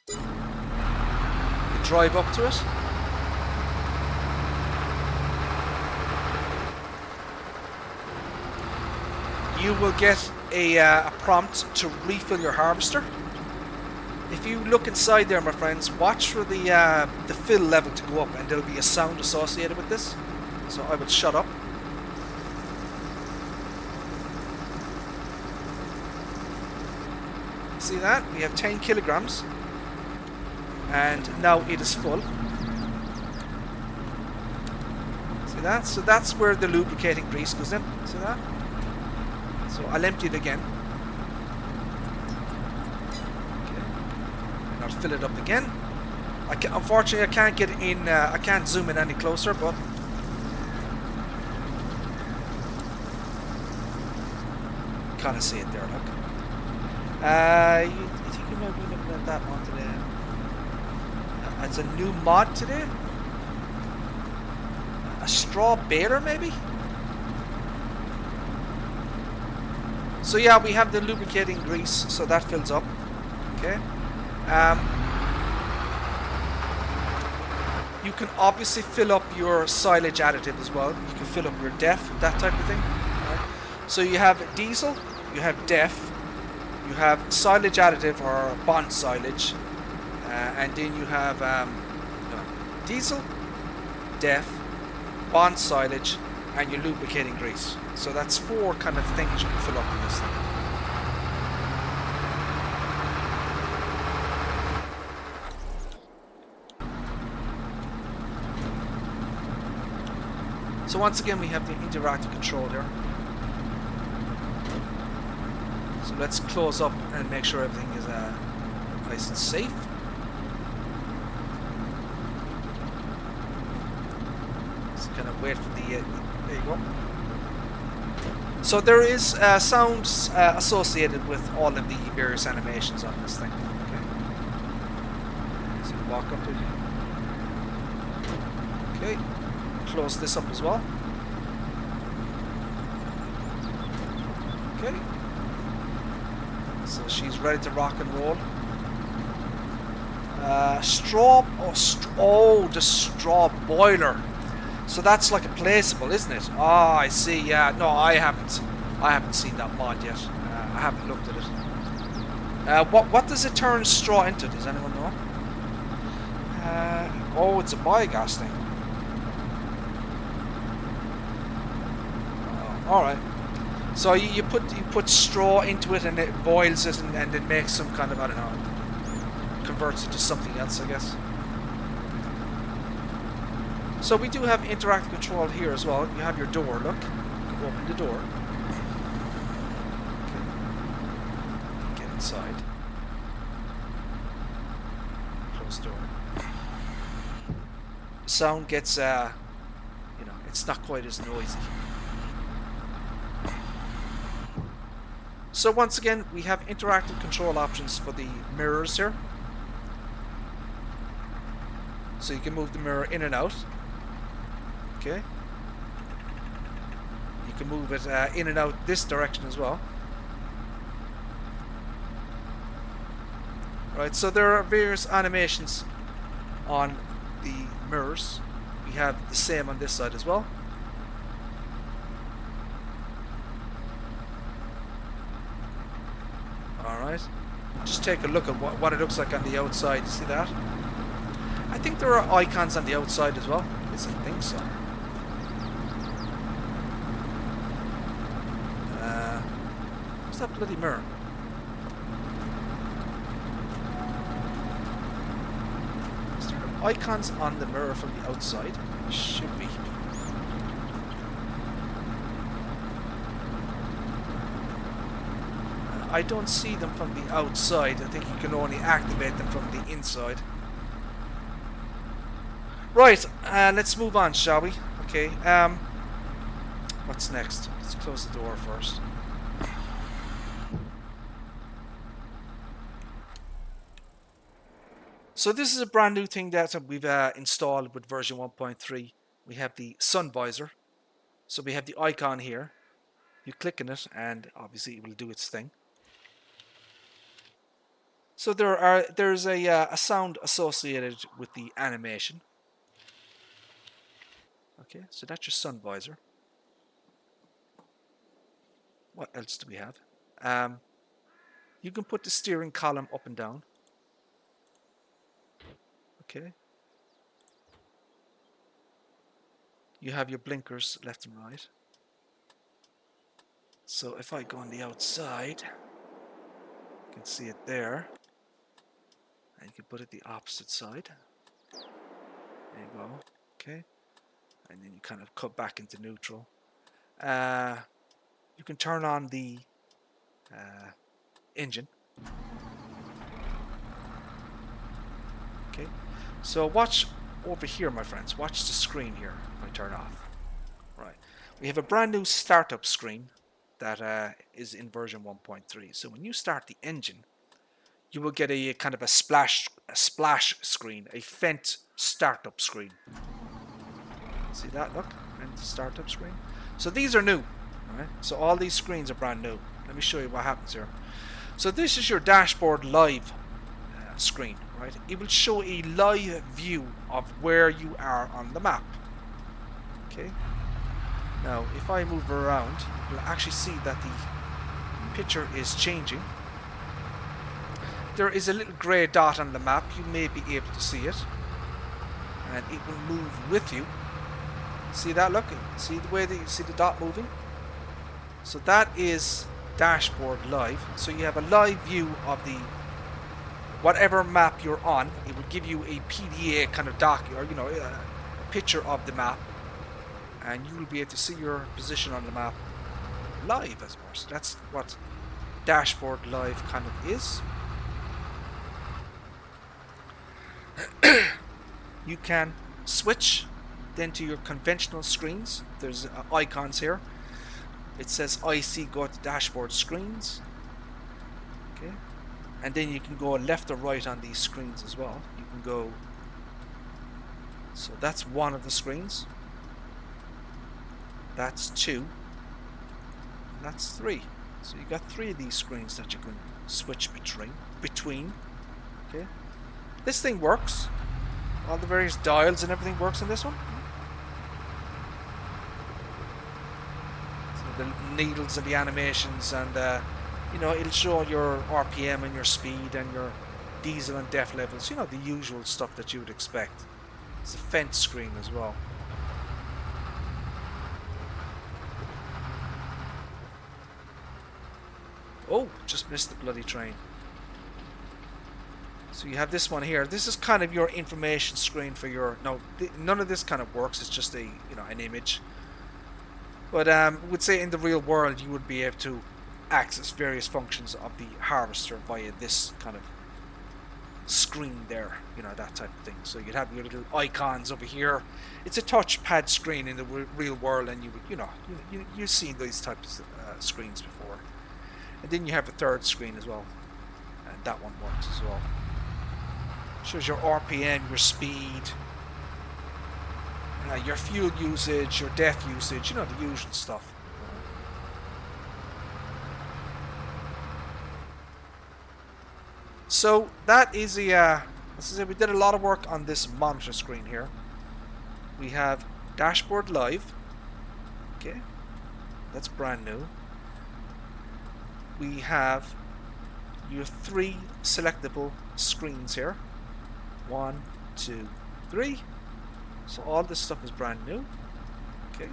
you drive up to it, you will get a prompt to refill your harvester. If you look inside there, my friends, watch for the fill level to go up, and there'll be a sound associated with this. So I would shut up. See that? We have 10 kilograms, and now it is full. that? So that's where the lubricating grease goes in. See that? So I'll empty it again. Okay. And I'll fill it up again. Unfortunately, I can't get in. I can't zoom in any closer, but kind of see it there. Look. You think you might be looking at that one today? It's a new mod today. A straw baler, maybe. So yeah, we have the lubricating grease, so that fills up. Okay. You can obviously fill up your silage additive as well. You can fill up your DEF, that type of thing. Right? So you have diesel, you have DEF, you have silage additive or bond silage, and then you have diesel, DEF, bond silage, and your lubricating grease. So that's 4 kind of things you can fill up in this thing. So once again, we have the interactive control here. So let's close up and make sure everything is nice and safe. Just kind of wait for the. There you go. So there is sounds associated with all of the various animations on this thing. Okay. So you walk up to it. Okay. Close this up as well. Okay. So she's ready to rock and roll. Straw. Oh, the straw boiler. So that's like a placeable, isn't it? Oh, I see. Yeah. No, I haven't seen that mod yet. I haven't looked at it. What does it turn straw into? Does anyone know? Oh, it's a biogas thing. Alright. So you put straw into it and it boils it and it makes some kind of, I don't know, converts it to something else, I guess. So we do have interactive control here as well. You have your door, look. You can open the door. Okay. Get inside. Close door. Sound gets, it's not quite as noisy. So once again, we have interactive control options for the mirrors here. So you can move the mirror in and out. Okay. You can move it in and out this direction as well. Right, so there are various animations on the mirrors. We have the same on this side as well. Alright, just take a look at what it looks like on the outside. See that? I think there are icons on the outside as well. Yes, I think so. What's that bloody mirror? Is there icons on the mirror from the outside? Should be. I don't see them from the outside. I think you can only activate them from the inside. Right, let's move on, shall we? Okay, what's next? Let's close the door first. So this is a brand new thing that we've installed with version 1.3. We have the sun visor. So we have the icon here. You click on it and obviously it will do its thing. So there's a sound associated with the animation. Okay, so that's your sun visor. What else do we have? You can put the steering column up and down. Okay. You have your blinkers left and right. So if I go on the outside, you can see it there. And you can put it the opposite side. There you go. Okay. and then you kind of cut back into neutral. You can turn on the engine. Okay, so watch over here, my friends. Watch the screen here if I turn off. Right, we have a brand new startup screen that is in version 1.3. So when you start the engine, you will get a kind of a splash screen, a Fendt startup screen. See that? Look, Fendt startup screen. So these are new. Right? So all these screens are brand new. Let me show you what happens here. So this is your dashboard live screen, right? It will show a live view of where you are on the map. Okay. Now, if I move around, you'll actually see that the picture is changing. There is a little grey dot on the map. You may be able to see it, and it will move with you. See that? Look. See the way that you see the dot moving. So that is dashboard live. So you have a live view of the whatever map you're on. It will give you a PDA kind of doc, or a picture of the map, and you will be able to see your position on the map live, as well. So that's what dashboard live kind of is. You can switch then to your conventional screens. There's icons here. It says IC, go to dashboard screens. Okay, and then you can go left or right on these screens as well. You can go, so that's one of the screens, that's two, and that's three. So you got three of these screens that you can switch between. Okay, this thing works. All the various dials and everything works in this one. So the needles and the animations, and it'll show your RPM and your speed and your diesel and def levels. The usual stuff that you would expect. It's a Fendt screen as well. Oh, just missed the bloody train. So you have this one here. This is kind of your information screen for your... No, none of this kind of works. It's just an image. But would say in the real world you would be able to access various functions of the harvester via this kind of screen there. That type of thing. So you'd have your little icons over here. It's a touchpad screen in the real world, and you would, you've seen these types of screens before. And then you have a third screen as well, and that one works as well. Shows your RPM, your speed, your fuel usage, your def usage, the usual stuff. So that is we did a lot of work on this monitor screen here. We have dashboard live. Okay, that's brand new. We have your three selectable screens here. 1, 2, 3. So all this stuff is brand new. Okay.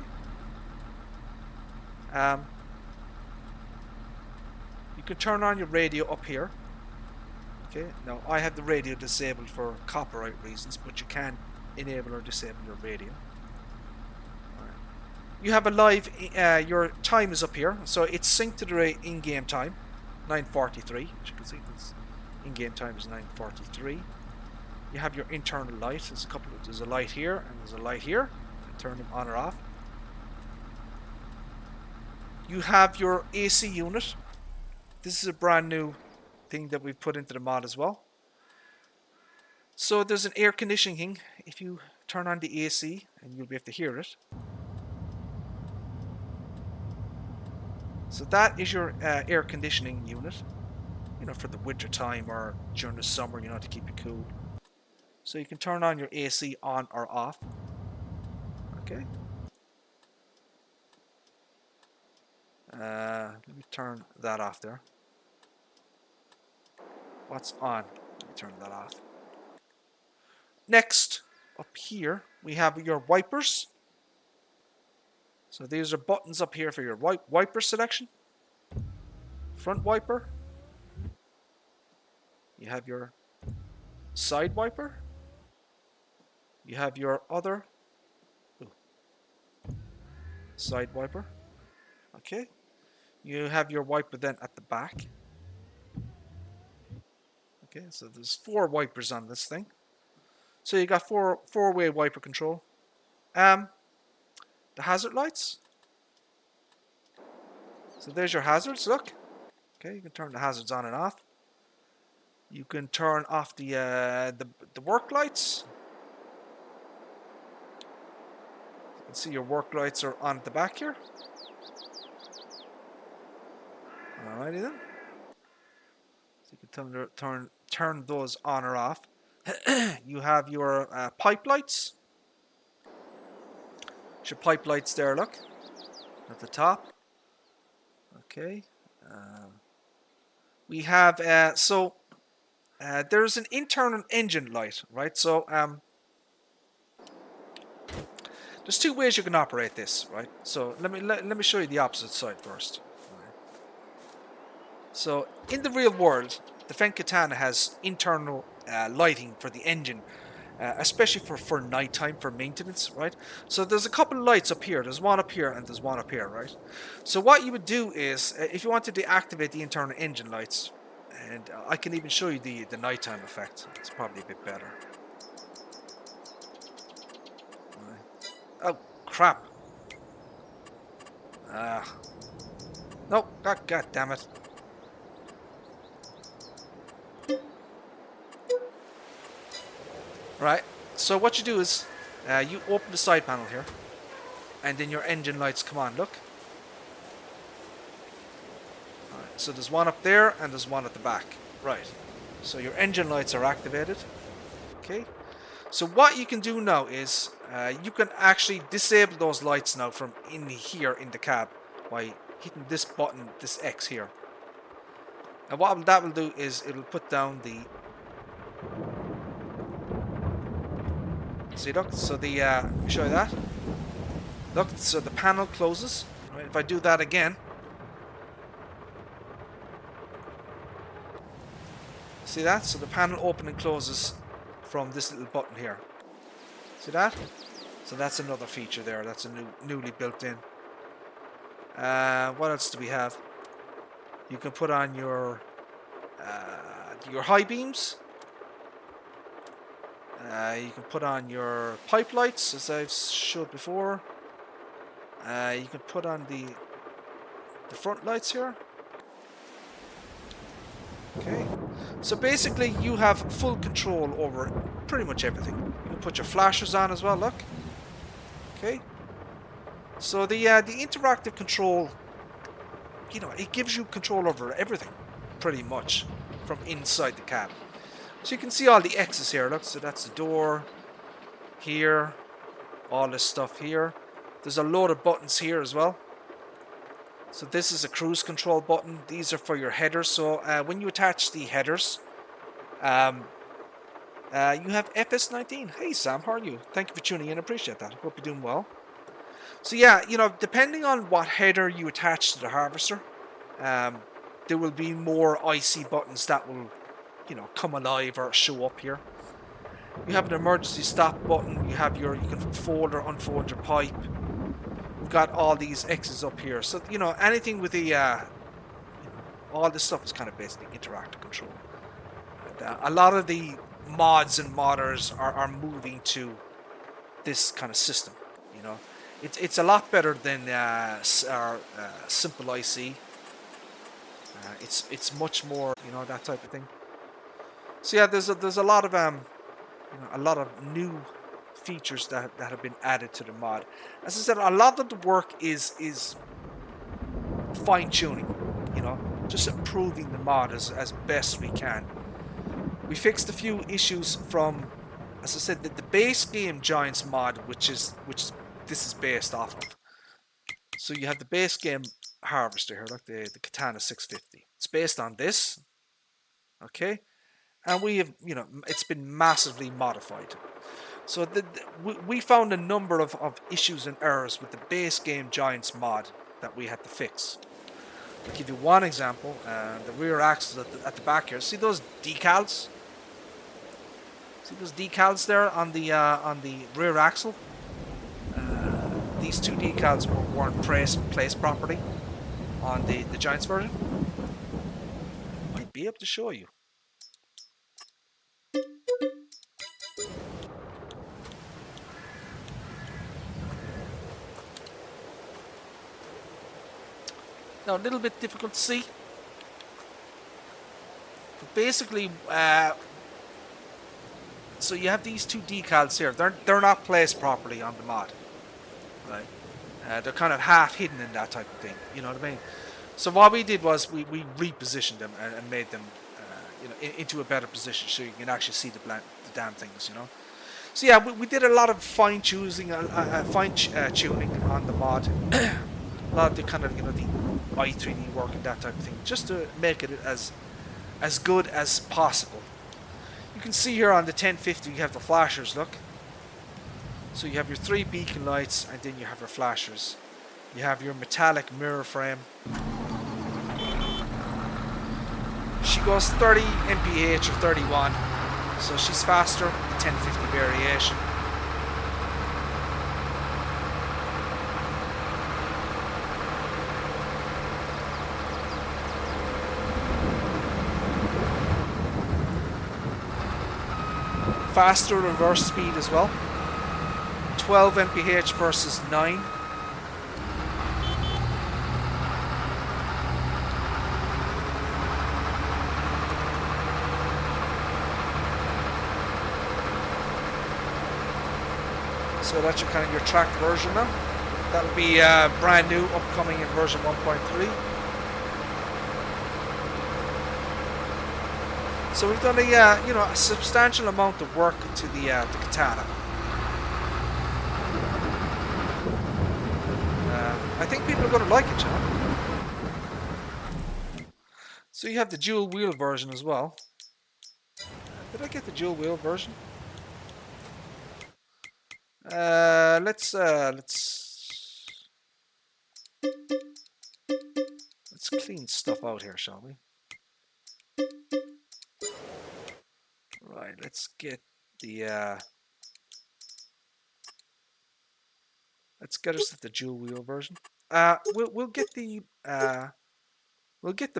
You can turn on your radio up here. Okay. Now I have the radio disabled for copyright reasons, but you can enable or disable your radio. Alright. You have a live. Your time is up here, so it's synced to the in-game time, 9:43. As you can see, in-game time is 9:43. You have your internal light. There's a light here and there's a light here. Turn them on or off. You have your AC unit. This is a brand new thing that we've put into the mod as well. So there's an air conditioning. If you turn on the AC, and you'll be able to hear it. So that is your air conditioning unit. For the winter time or during the summer, to keep it cool. So you can turn on your AC on or off. Okay. Let me turn that off there. What's on? Let me turn that off. Next, up here, we have your wipers. So these are buttons up here for your wiper selection. Front wiper. You have your side wiper. You have your other side wiper. Okay, you have your wiper then at the back. Okay, so there's 4 wipers on this thing. So you got four-way wiper control. The hazard lights. So there's your hazards. Look. Okay, you can turn the hazards on and off. You can turn off the work lights. You can see your work lights are on at the back here. Alrighty then. So you can turn those on or off. You have your pipe lights. There's your pipe lights there, look. At the top. Okay. We have, there's an internal engine light, right? So, there's 2 ways you can operate this, right? So, let me show you the opposite side first. So, in the real world, the Fendt Katana has internal lighting for the engine, especially for nighttime, for maintenance, right? So there's a couple of lights up here. There's one up here and there's one up here, right? So what you would do is, if you want to deactivate the internal engine lights, and I can even show you the nighttime effect. It's probably a bit better. Right. Oh, crap. No, God damn it. Right, so what you do is you open the side panel here, and then your engine lights come on, look. Alright, so there's one up there and there's one at the back. Right, so your engine lights are activated. Okay, so what you can do now is you can actually disable those lights now from in here in the cab by hitting this button, this X here. And what that will do is it'll put down the... See, look, so the, let me show you that. Look, so the panel closes. Right, if I do that again, see that? So the panel opens and closes from this little button here. See that? So that's another feature there. That's a newly built in. What else do we have? You can put on your high beams. You can put on your pipe lights, as I've showed before. You can put on the front lights here. Okay, so basically you have full control over pretty much everything. You can put your flashers on as well, look. Okay, so the interactive control, you know, it gives you control over everything, pretty much, from inside the cab. So you can see all the X's here, look, so that's the door, here, all this stuff here. There's a load of buttons here as well. So this is a cruise control button. These are for your headers. So when you attach the headers, you have FS22. Hey Sam, how are you? Thank you for tuning in. I appreciate that. Hope you're doing well. So yeah, you know, depending on what header you attach to the harvester, there will be more IC buttons that will, you know, come alive or show up here. You have an emergency stop button. You have you can fold or unfold your pipe. We've got all these X's up here. So, you know, anything with the, you know, all this stuff is kind of basically interactive control. And, a lot of the mods and modders are moving to this kind of system, you know. It's a lot better than our simple IC. It's much more, you know, that type of thing. So yeah, there's a lot of you know, a lot of new features that have been added to the mod. As I said, a lot of the work is fine-tuning, you know, just improving the mod as best we can. We fixed a few issues from, as I said, the base game Giants mod, which this is based off of. So you have the base game harvester here, like the Katana 650. It's based on this, okay, and we have, you know, it's been massively modified. So we found a number of issues and errors with the base game Giants mod that we had to fix. I'll give you one example. The rear axle at the back here. See those decals? See those decals there on the rear axle? these two decals weren't placed properly on the Giants version. Might be able to show you. Now, a little bit difficult to see. But basically, so you have these two decals here. They're not placed properly on the mod, right? They're kind of half hidden in that type of thing. You know what I mean? So what we did was we repositioned them and made them, into a better position so you can actually see the damn things. You know. So yeah, we did a lot of fine tuning on the mod. A lot of the kind of the i3D work and that type of thing, just to make it as good as possible. You can see here on the 1050 you have the flashers, look. So you have your 3 beacon lights and then you have your flashers. You have your metallic mirror frame. She goes 30 mph or 31, so she's faster, the 1050 variation. Faster reverse speed as well. 12 mph versus 9. So that's your kind of your tracked version now. That'll be brand new, upcoming in version 1.3. So we've done a substantial amount of work to the Katana. I think people are going to like it, John. So you have the dual wheel version as well. Did I get the dual wheel version? Let's clean stuff out here, shall we? Right, let's get the let's get us at the dual wheel version. We'll get the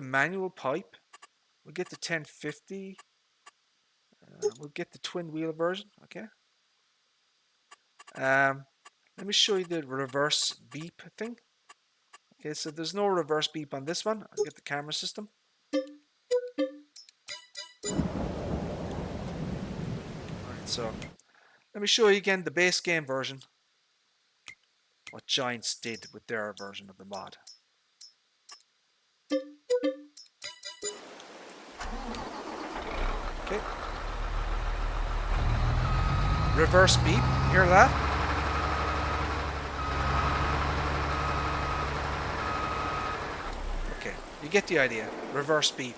manual pipe. We'll get the 1050. We'll get the twin wheel version. Okay. Let me show you the reverse beep thing. Okay, so there's no reverse beep on this one. I'll get the camera system. Alright, so let me show you again the base game version. What Giants did with their version of the mod. Okay. Reverse beep, hear that? Okay, you get the idea. Reverse beep.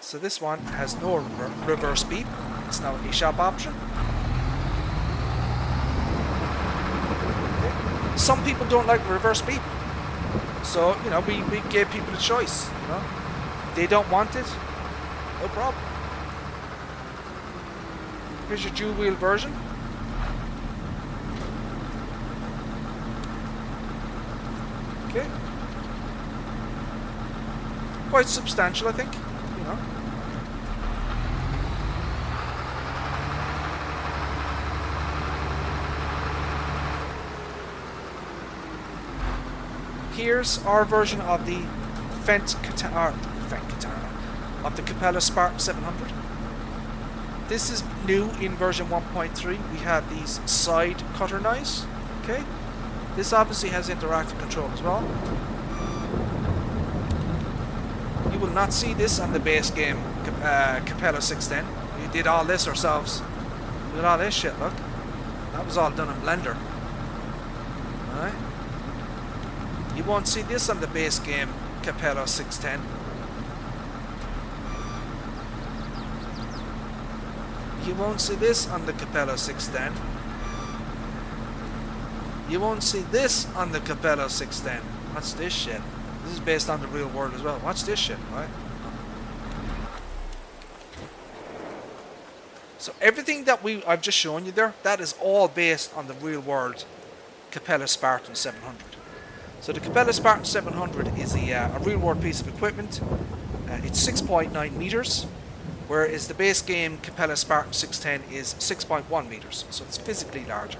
So this one has no reverse beep. It's now an eShop option. Okay. Some people don't like reverse beep. So, we gave people a choice, If they don't want it, no problem. Here's your dual wheel version. Okay. Quite substantial, I think, Here's our version of the Fendt Katana, of the Capella Spartan 700. This is new in version 1.3. We have these side cutter knives. Okay, this obviously has interactive control as well. You will not see this on the base game Capella 610. We did all this ourselves. We did all this shit. Look, that was all done in Blender. All right. You won't see this on the base game Capella 610. You won't see this on the Capella 610. You won't see this on the Capella 610. What's this shit? This is based on the real world as well. Watch this shit, right? So everything that I've just shown you there, that is all based on the real world Capella Spartan 700. So the Capella Spartan 700 is a real-world piece of equipment. It's 6.9 meters, whereas the base game Capella Spartan 610 is 6.1 meters, so it's physically larger.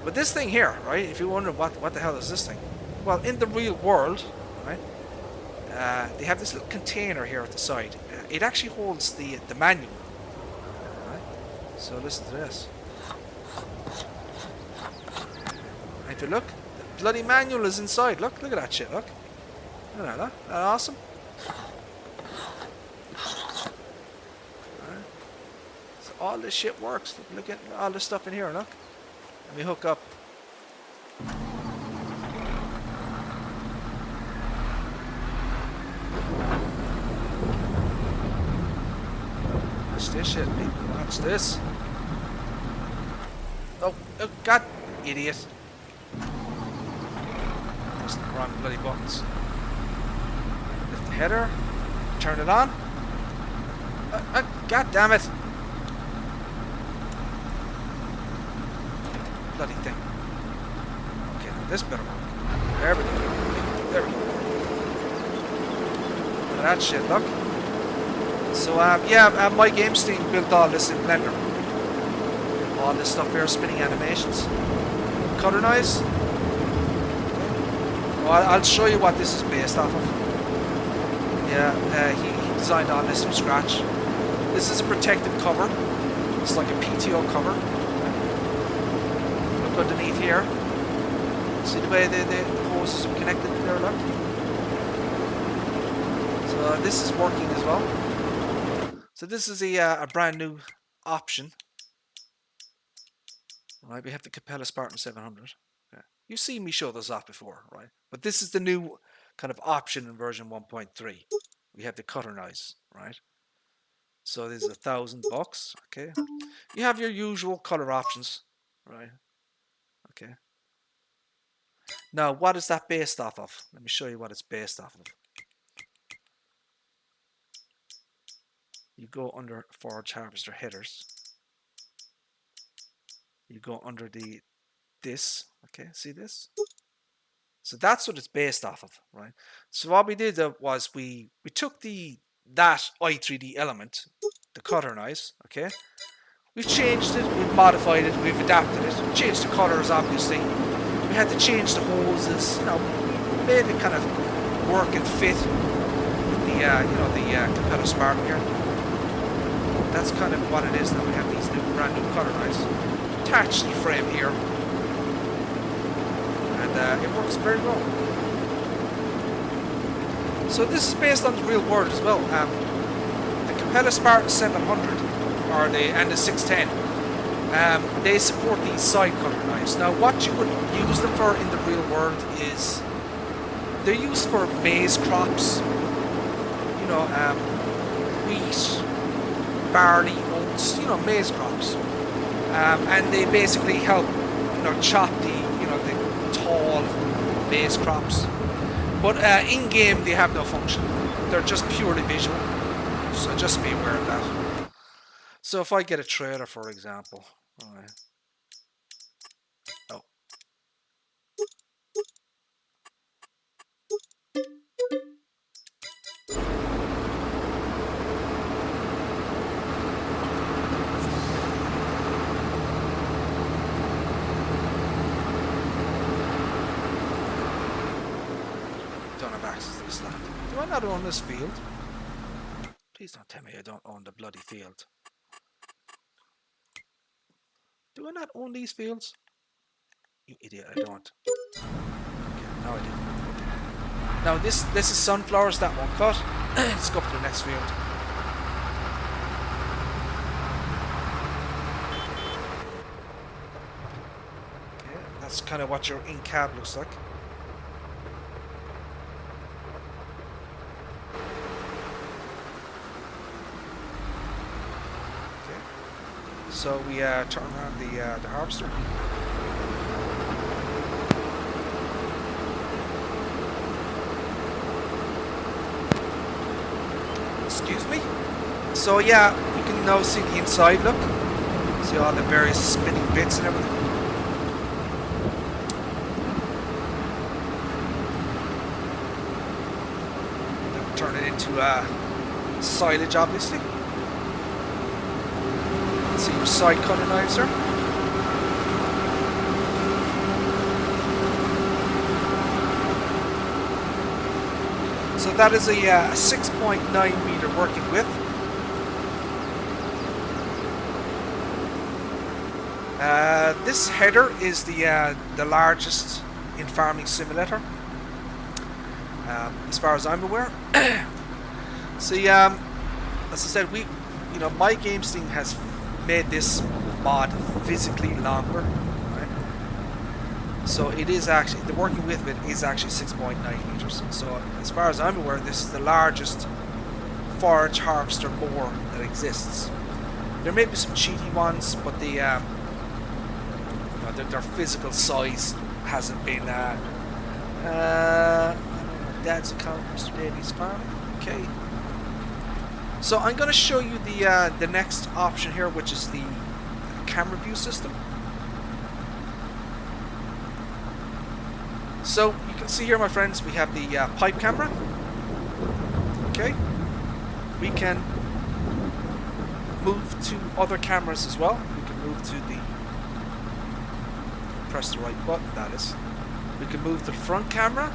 But this thing here, right, if you wonder what the hell is this thing? Well, in the real world, right, they have this little container here at the side. It actually holds the manual. Right? So listen to this. If you look, the bloody manual is inside. Look at that shit, look. Look at that, that awesome? Right. So all this shit works. Look at all this stuff in here, look. Let me hook up. Watch this shit, people. Watch this. Oh, God, idiot. That's the wrong bloody buttons. Lift the header. Turn it on. God damn it. Bloody thing. Okay, now this better work. There we go. There we go. Look at that shit, look. So, yeah, my game team built all this in Blender. All this stuff here, spinning animations. Cutter noise. Well, I'll show you what this is based off of. Yeah, he designed all this from scratch. This is a protective cover. It's like a PTO cover. Look underneath here. See the way the hoses are connected in there, look? So this is working as well. So this is a brand new option. Right, we have the Capella Spartan 700. Okay. You've seen me show those off before, right? But this is the new kind of option in version 1.3. We have the cutter noise, right? So this is $1,000. Okay. You have your usual color options, right? Okay. Now, what is that based off of? Let me show you what it's based off of. You go under Forge Harvester headers. You go under this. Okay, see this? So that's what it's based off of, right? So what we did was we took that i3D element, the cutter noise, okay? We've changed it, we've modified it, we've adapted it, we changed the colors obviously. We had to change the hoses, you know, we made it kind of work and fit with the Capella Spartan here. That's kind of what it is now. We have these brand new cutter noise attached to the frame here. And it works very well. So this is based on the real world as well. The Capella Spartan 700 and the 610, they support these side cutter knives. Now what you would use them for in the real world is they're used for maize crops, you know, wheat, barley, oats, you know, maize crops, and they basically help, you know, chop the tall maize crops. But in game they have no function. They're just purely visual. So just be aware of that. So if I get a trailer, for example, right. Oh. Don't have access to this land. Do I not own this field? Please don't tell me I don't own the bloody field. Do I not own these fields? You idiot, I don't. Okay, now I do. Now this is sunflowers, that won't cut. Let's go up to the next field. Okay, that's kind of what your in-cab looks like. So we turn on the harvester. Excuse me. So yeah, you can now see the inside look. See all the various spinning bits and everything. turn it into silage, obviously. See your side cutter knives there. So that is a 6.9 meter working width. This header is the largest in Farming Simulator, as far as I'm aware. See, as I said, my games team has made this mod physically longer, right? So it is actually, the working width of it is actually 6.9 meters. So as far as I'm aware, this is the largest forage harvester mower that exists. There may be some cheaty ones, but their physical size hasn't been Dad's account, Mr. Daly's farm. Okay. So I'm going to show you the next option here, which is the camera view system. So you can see here, my friends, we have the pipe camera. Okay. We can move to other cameras as well. We can move to the, press the right button, that is. We can move to the front camera,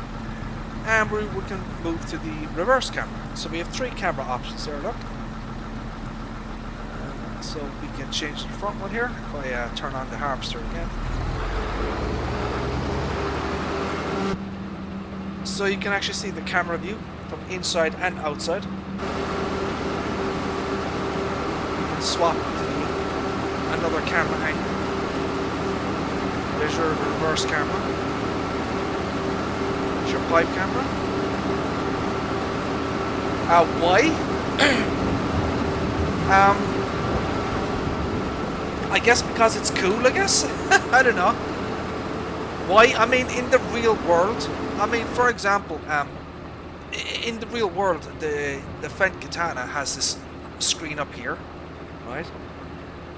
and we can move to the reverse camera. So we have 3 camera options there, look. So we can change the front one here if I turn on the harvester again. So you can actually see the camera view from inside and outside. You can swap to another camera angle. There's your reverse camera. There's your pipe camera. Why? I guess because it's cool, I guess. I don't know. Why? I mean, in the real world, I mean, for example, in the real world, the Fendt Katana has this screen up here, right?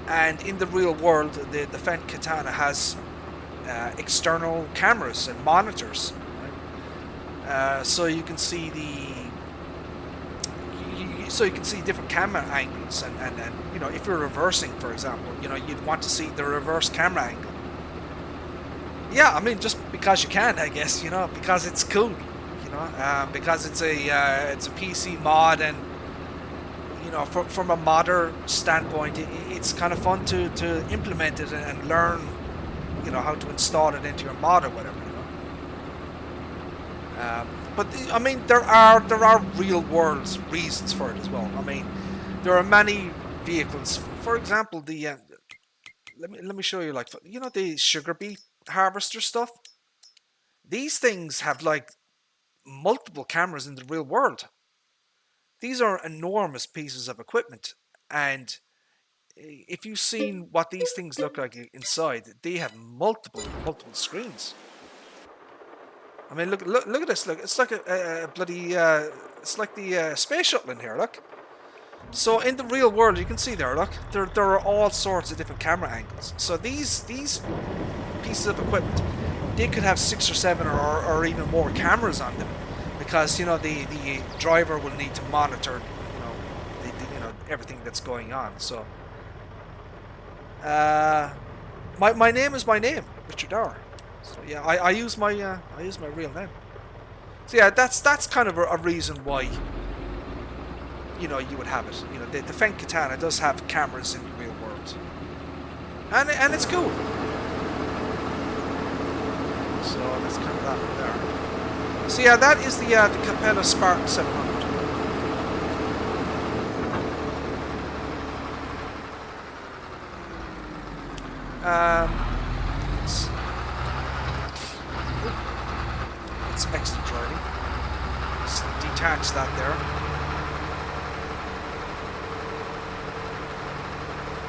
And in the real world, the Fendt Katana has external cameras and monitors, right? So you can see different camera angles, and if you're reversing, for example, you'd want to see the reverse camera angle. Yeah, I mean, just because you can, I guess, because it's cool, because it's a PC mod, and from a modder standpoint, it's kind of fun to implement it and learn, how to install it into your mod or whatever, But I mean, there are real world reasons for it as well. I mean, there are many vehicles. For example, the let me show you, like, the sugar beet harvester stuff. These things have like multiple cameras in the real world. These are enormous pieces of equipment, and if you've seen what these things look like inside, they have multiple screens. I mean, look at this. Look, it's like a bloody, it's like the space shuttle in here. Look. So in the real world, you can see there. Look, there are all sorts of different camera angles. So these pieces of equipment, they could have 6 or 7 or even more cameras on them, because the driver will need to monitor everything that's going on. So my name is my name, Richard R. So yeah, I use my real name. So yeah, that's kind of a reason why you would have it. The Fendt Katana does have cameras in the real world, and it's cool. So that's kind of that one there. So yeah, that is the Capella Spartan 700. It's extra driving. Just detach that there.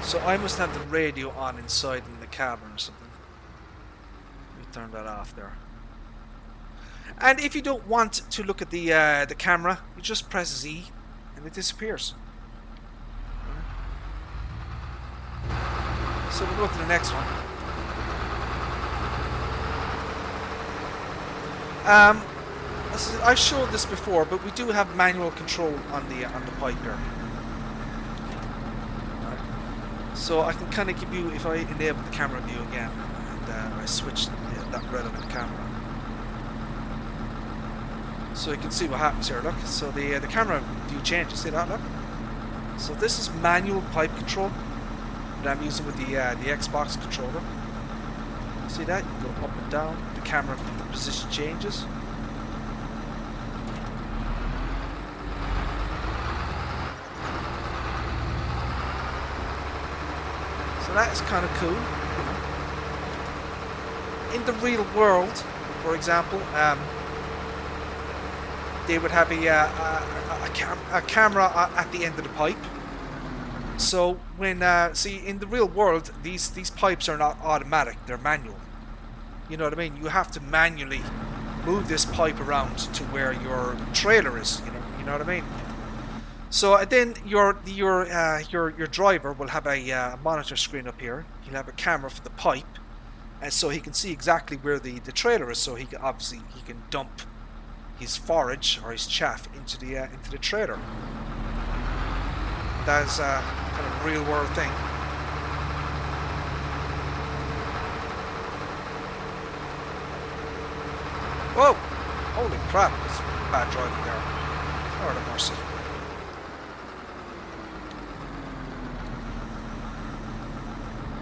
So I must have the radio on inside in the cabin or something. Let me turn that off there. And if you don't want to look at the camera, you just press Z and it disappears. So we'll go to the next one. I've showed this before, but we do have manual control on the pipe here. Right. So I can kind of give you, if I enable the camera view again, and I switch that relevant camera, so you can see what happens here. Look, so the camera view changes. See that? Look. So this is manual pipe control that I'm using with the Xbox controller. See that? You go up and down. The camera, the position changes. So that is kind of cool. In the real world, for example, they would have a camera at the end of the pipe. So when see, in the real world, these pipes are not automatic; they're manual. You know what I mean? You have to manually move this pipe around to where your trailer is. You know what I mean? So and then your driver will have a monitor screen up here. He'll have a camera for the pipe, and so he can see exactly where the trailer is. So he can dump his forage or his chaff into the trailer. That is a kind of real world thing. Whoa! Holy crap! It's bad driving there. Lord have mercy.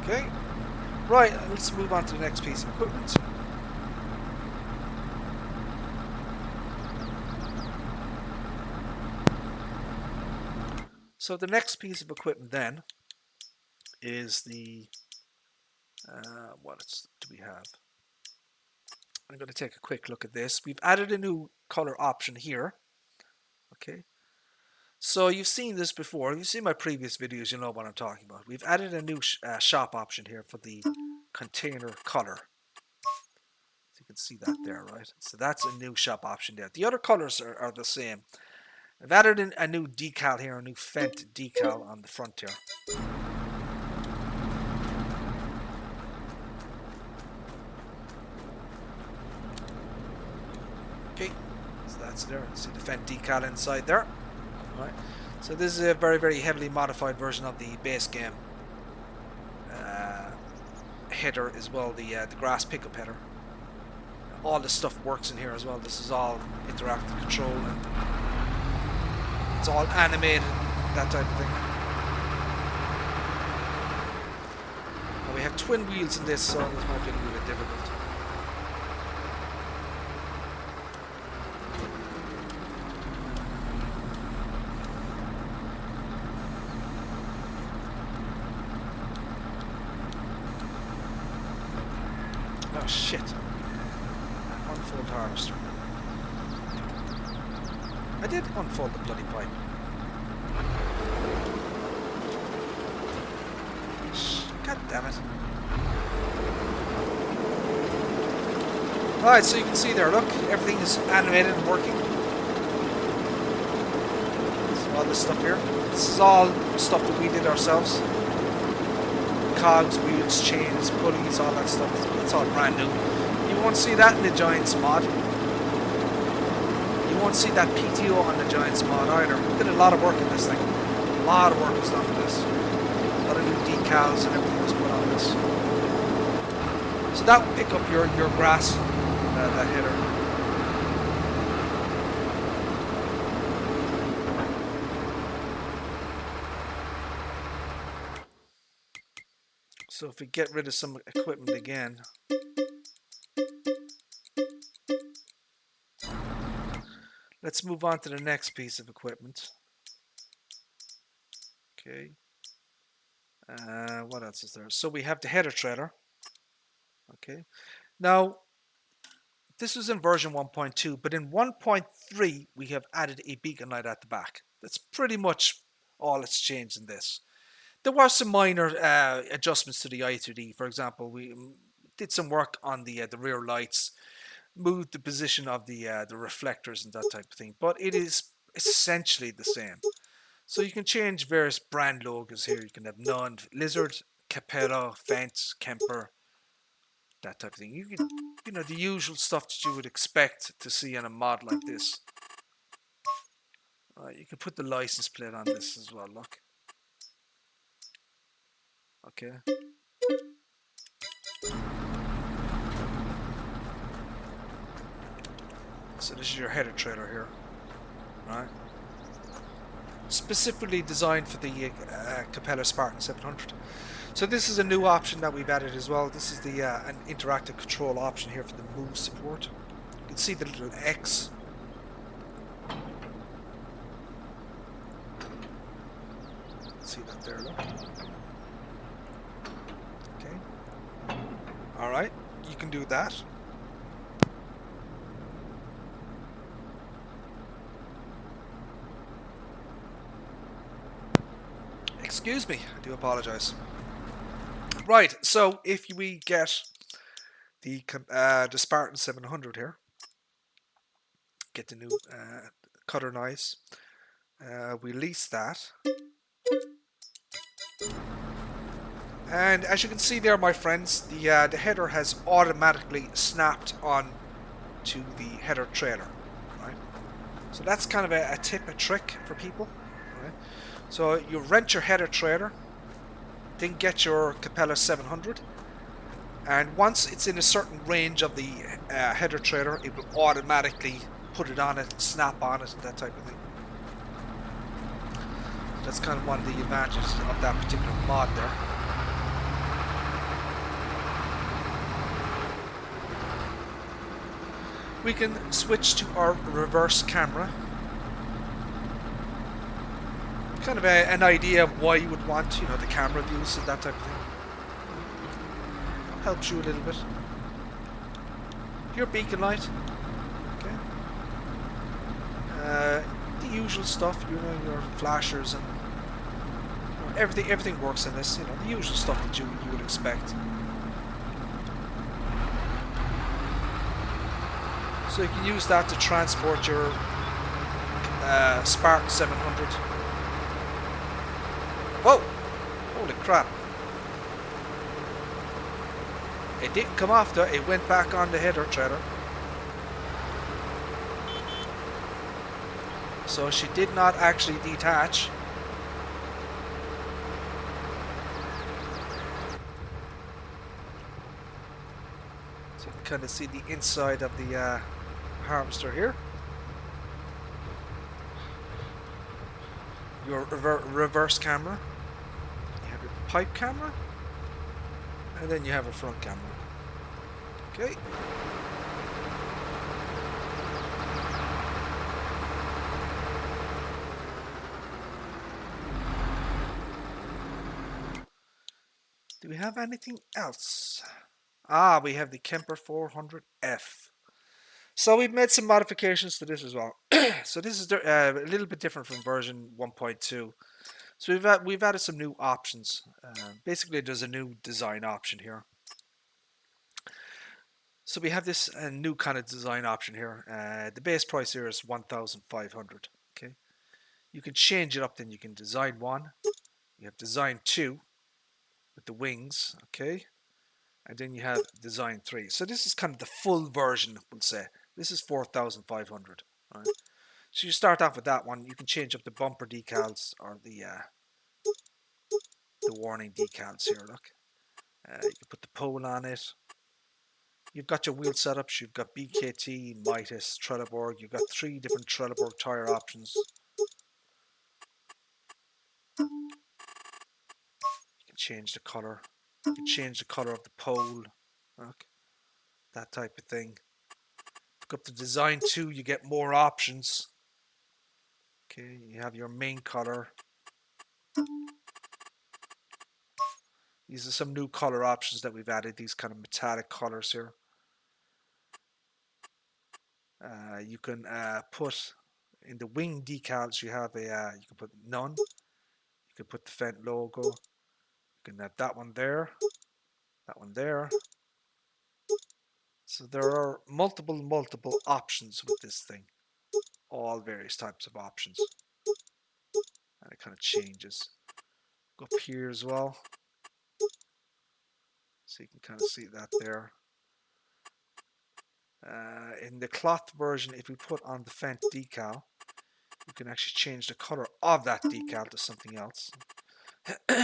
Okay. Right, let's move on to the next piece of equipment. So the next piece of equipment then is the what do we have? I'm going to take a quick look at this. We've added a new color option here. Okay. So you've seen this before. You've seen my previous videos. You know what I'm talking about. We've added a new shop option here for the container color. So you can see that there, right? So that's a new shop option there. The other colors are the same. I've added in a new decal here, a new Fendt decal on the front here. Okay, so that's there. You see the Fendt decal inside there. All right. So this is a very, very heavily modified version of the base game header as well, the grass pickup header. All this stuff works in here as well. This is all interactive control and it's all animated, that type of thing. And we have twin wheels in this, so this might be a little bit difficult. Oh shit. Unfold harvester. I did unfold the bloody pipe. God damn it. Right, so you can see there, look, everything is animated and working. So all this stuff here. This is all stuff that we did ourselves. Cogs, wheels, chains, pulleys, all that stuff. It's all brand new. You won't see that in the Giants mod. You won't see that PTO on the Giants mod either. We did a lot of work in this thing. A lot of work was done on this. A lot of new decals and everything was put on this. So that will pick up your grass, that header. So if we get rid of some equipment again, let's move on to the next piece of equipment. Okay. What else is there? So we have the header trailer. Okay. Now, this was in version 1.2, but in 1.3 we have added a beacon light at the back. That's pretty much all that's changed in this. There were some minor adjustments to the I2D. For example, we did some work on the rear lights, moved the position of the reflectors and that type of thing, but it is essentially the same. So you can change various brand logos here. You can have none, Lizard, Capella, Fendt, Kemper, that type of thing. You could, you know, the usual stuff that you would expect to see in a mod like this. You can put the license plate on this as well. Look, okay. So this is your header trailer here, right? Specifically designed for the Capella Spartan 700. So this is a new option that we've added as well. This is the an interactive control option here for the move support. You can see the little X. See that there, look. Okay. All right, you can do that. Excuse me, I do apologize. Right, so if we get the Spartan 700 here, get the new cutter knives, we lease that. And as you can see there, my friends, the header has automatically snapped on to the header trailer, right? So that's kind of a tip, a trick for people, right? So you rent your header trailer, then get your Capella 700, and once it's in a certain range of the header trailer, it will automatically put it on it, snap on it, that type of thing. So that's kind of one of the advantages of that particular mod there. We can switch to our reverse camera. Kind of an idea of why you would want, you know, the camera views and that type of thing. Helps you a little bit. Your beacon light. Okay. The usual stuff, you know, your flashers and everything works in this, you know, the usual stuff that you would expect. So you can use that to transport your Spartan 700. Whoa! Holy crap. It didn't come off though, it went back on the header trailer. So she did not actually detach. So you can kind of see the inside of the harvester here. Your reverse camera. You have your pipe camera. And then you have a front camera. Okay. Do we have anything else? Ah, we have the Kemper 400F. So we've made some modifications to this as well. So this is a little bit different from version 1.2. So we've added some new options. Basically, there's a new design option here. So we have this new kind of design option here. The base price here is 1,500. Okay, you can change it up. Then you can design one. You have design two with the wings. Okay, and then you have design three. So this is kind of the full version. We'll say this is 4,500. Right. So you start off with that one. You can change up the bumper decals or the warning decals here. Look, you can put the pole on it. You've got your wheel setups. You've got BKT, Midas, Trelleborg. You've got 3 different Trelleborg tire options. You can change the color. You can change the color of the pole. Look, that type of thing. Go up to design 2. You get more options. Okay, you have your main color. These are some new color options that we've added. These kind of metallic colors here. You can put in the wing decals. You have you can put none. You can put the Fendt logo. You can have that one there. That one there. So there are multiple options with this thing. All various types of options. And it kind of changes. Go up here as well. So you can kind of see that there. In the cloth version, if we put on the Fendt decal, you can actually change the color of that decal to something else. You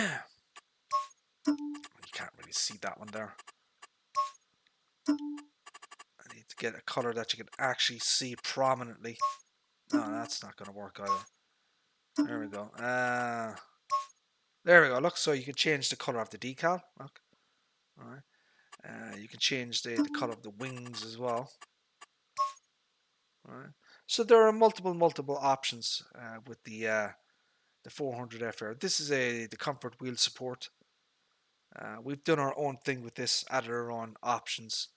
can't really see that one there. I need to get a color that you can actually see prominently. No, that's not going to work either. There we go. There we go. Look, so you can change the color of the decal. Look. All right. You can change the color of the wings as well. All right. So there are multiple options with the 400FR. This is the comfort wheel support. We've done our own thing with this, added our own options.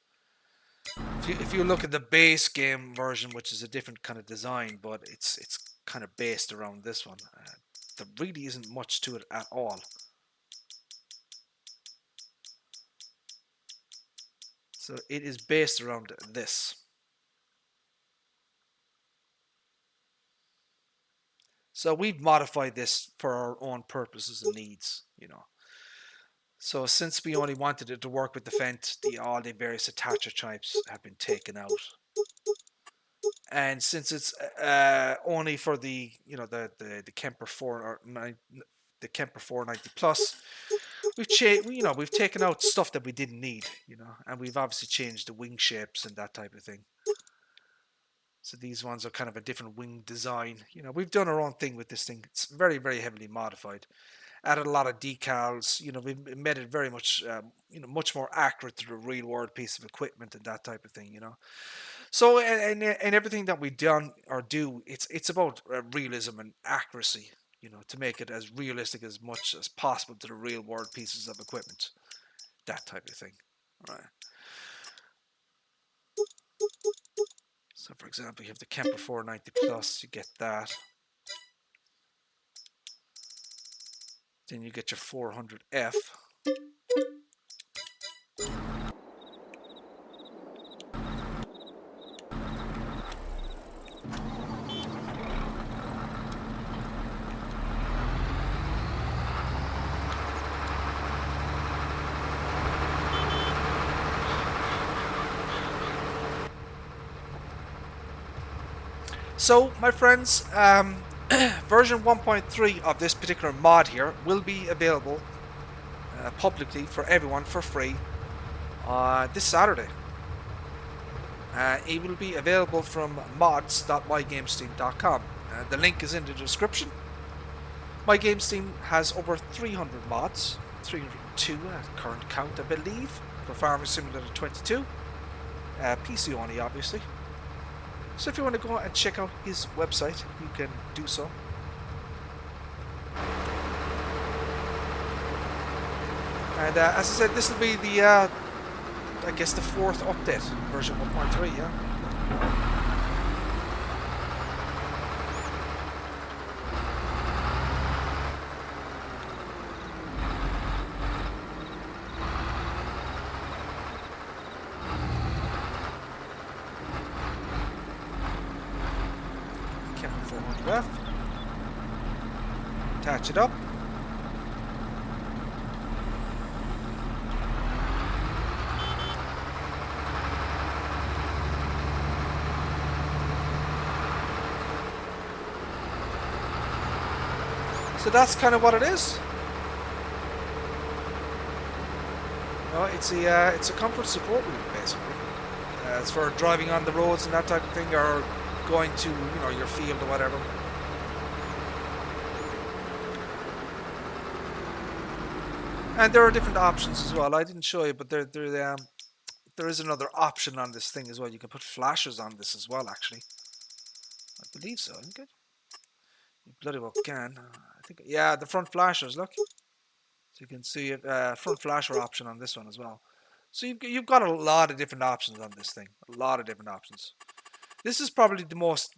If you look at the base game version, which is a different kind of design, but it's kind of based around this one. There really isn't much to it at all. So it is based around this. So we've modified this for our own purposes and needs, you know. So since we only wanted it to work with the Fendt, all the various attacher types have been taken out. And since it's only for the the Kemper 490 plus, we've taken out stuff that we didn't need, and we've obviously changed the wing shapes and that type of thing. So these ones are kind of a different wing design. We've done our own thing with this thing. It's very, very heavily modified. Added a lot of decals. We've made it very much, much more accurate to the real world piece of equipment and that type of thing. So and everything that we done or do, it's about realism and accuracy. To make it as realistic as much as possible to the real world pieces of equipment. That type of thing. All right. So, for example, you have the Kemper 490 Plus, you get that. Then you get your 400F. So, my friends, version 1.3 of this particular mod here will be available publicly for everyone for free this Saturday. It will be available from mods.mygamesteam.com. The link is in the description. MyGameSteam has over 300 mods, 302 at current count, I believe, for Farming Simulator 22. PC only, obviously. So if you want to go and check out his website, you can do so. And as I said, this will be the, I guess, the fourth update, version 1.3, yeah? Attach it up. So that's kind of what it is. It's a comfort support wheel, basically. It's for driving on the roads and that type of thing, or going to your field or whatever. And there are different options as well. I didn't show you, but there is another option on this thing as well. You can put flashers on this as well, actually. I believe so, isn't it? You bloody well can. I think, yeah, the front flashers, look. So you can see a front flasher option on this one as well. So you've got a lot of different options on this thing. A lot of different options. This is probably the most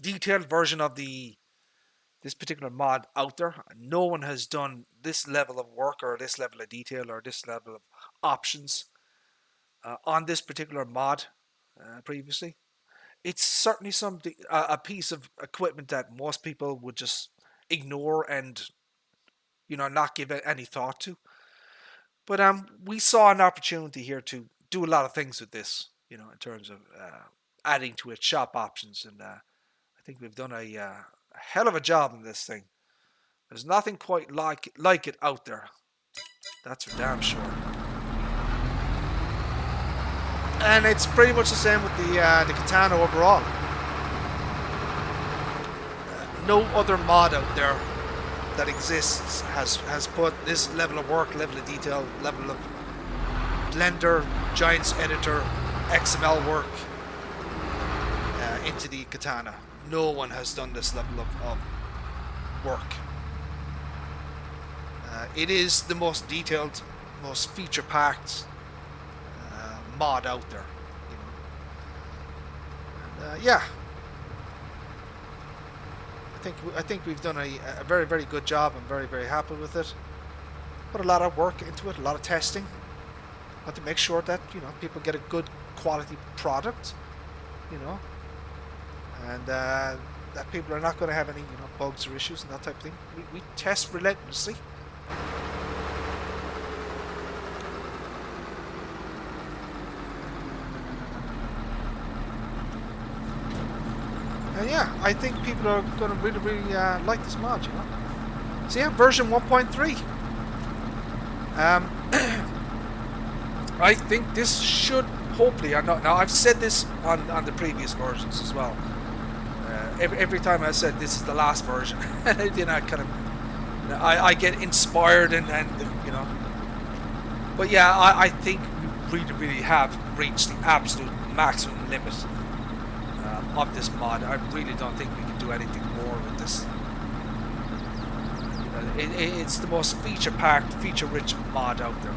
detailed version of this particular mod out there. No one has done this level of work or this level of detail or this level of options on this particular mod previously. It's certainly a piece of equipment that most people would just ignore and not give it any thought to. But we saw an opportunity here to do a lot of things with this. in terms of adding to its shop options. And I think we've done a hell of a job in this thing. There's nothing quite like it out there. That's for damn sure. And it's pretty much the same with the Katana overall. No other mod out there that exists has put this level of work, level of detail, level of Blender, Giants Editor, XML work into the Katana. No one has done this level of work. It is the most detailed, most feature-packed mod out there. And, yeah. I think we've done a very, very good job. I'm very, very happy with it. Put a lot of work into it, a lot of testing, to make sure that people get a good quality product, and that people are not going to have any bugs or issues and that type of thing. We test relentlessly. And yeah, I think people are going to really, really like this mod, So yeah, version 1.3. I think this should hopefully, now I've said this on the previous versions as well. Every time I said this is the last version, then I kind of, I get inspired and But yeah, I think we really, really have reached the absolute maximum limit of this mod. I really don't think we can do anything more with this. It's the most feature-packed, feature-rich mod out there.